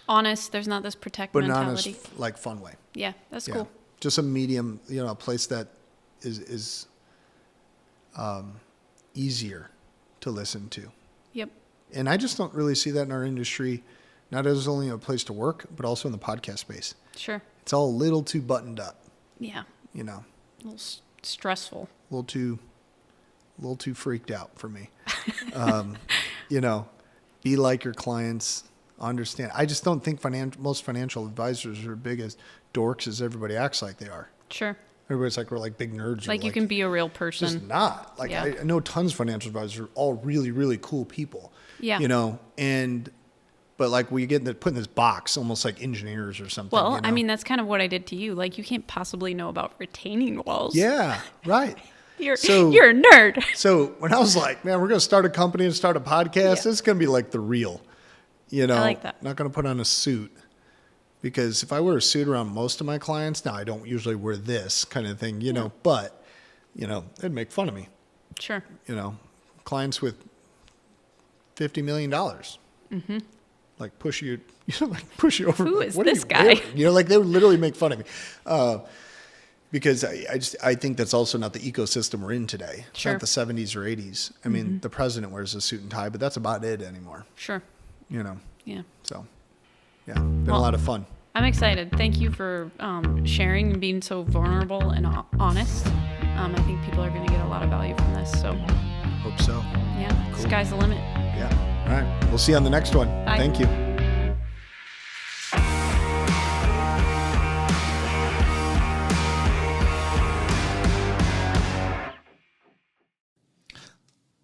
Honest. There's not this protect But mentality. not as, like, fun way. Yeah, that's cool. Just a medium, a place that is easier to listen to. Yep. And I just don't really see that in our industry, not as only a place to work, but also in the podcast space. Sure. It's all a little too buttoned up. Yeah. A little stressful. little too freaked out for me. Be like your clients, understand. I just don't think most financial advisors are as big as dorks as everybody acts like they are. Sure. Everybody's like, we're like big nerds. Like you can be a real person. Just not. Like, I know tons of financial advisors are all really, really cool people. Yeah. But like we get put in this box, almost like engineers or something. Well, I mean, that's kind of what I did to you. Like, you can't possibly know about retaining walls. Yeah, right. You're a nerd. So when I was like, man, we're going to start a company and start a podcast, it's going to be like the real, I like that. Not going to put on a suit. Because if I wear a suit around most of my clients, now I don't usually wear this kind of thing, but, they'd make fun of me. Sure. Clients with $50 million. Like push you over. Who is this guy? Like they would literally make fun of me. Because I think that's also not the ecosystem we're in today. It's not the 70s or 80s. I mean, the president wears a suit and tie, but that's about it anymore. Sure. Yeah. So, been a lot of fun. I'm excited. Thank you for sharing and being so vulnerable and honest. I think people are going to get a lot of value from this. So, hope so. Yeah. Cool. Sky's the limit. Yeah. All right. We'll see you on the next one. Bye. Thank you.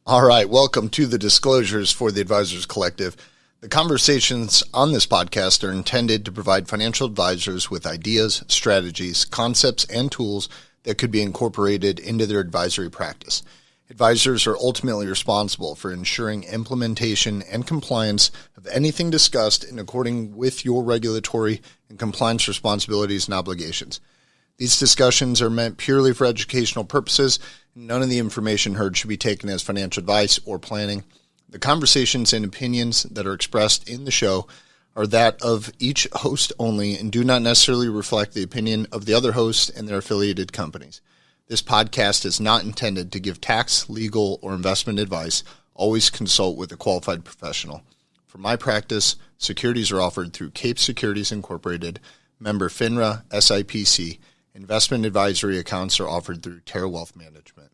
All right. Welcome to the disclosures for the Advisors Collective. The conversations on this podcast are intended to provide financial advisors with ideas, strategies, concepts, and tools that could be incorporated into their advisory practice. Advisors are ultimately responsible for ensuring implementation and compliance of anything discussed in accordance with your regulatory and compliance responsibilities and obligations. These discussions are meant purely for educational purposes. None of the information heard should be taken as financial advice or planning. The conversations and opinions that are expressed in the show are that of each host only and do not necessarily reflect the opinion of the other hosts and their affiliated companies. This podcast is not intended to give tax, legal, or investment advice. Always consult with a qualified professional. For my practice, securities are offered through Cape Securities Incorporated, member FINRA, SIPC. Investment advisory accounts are offered through Terra Wealth Management.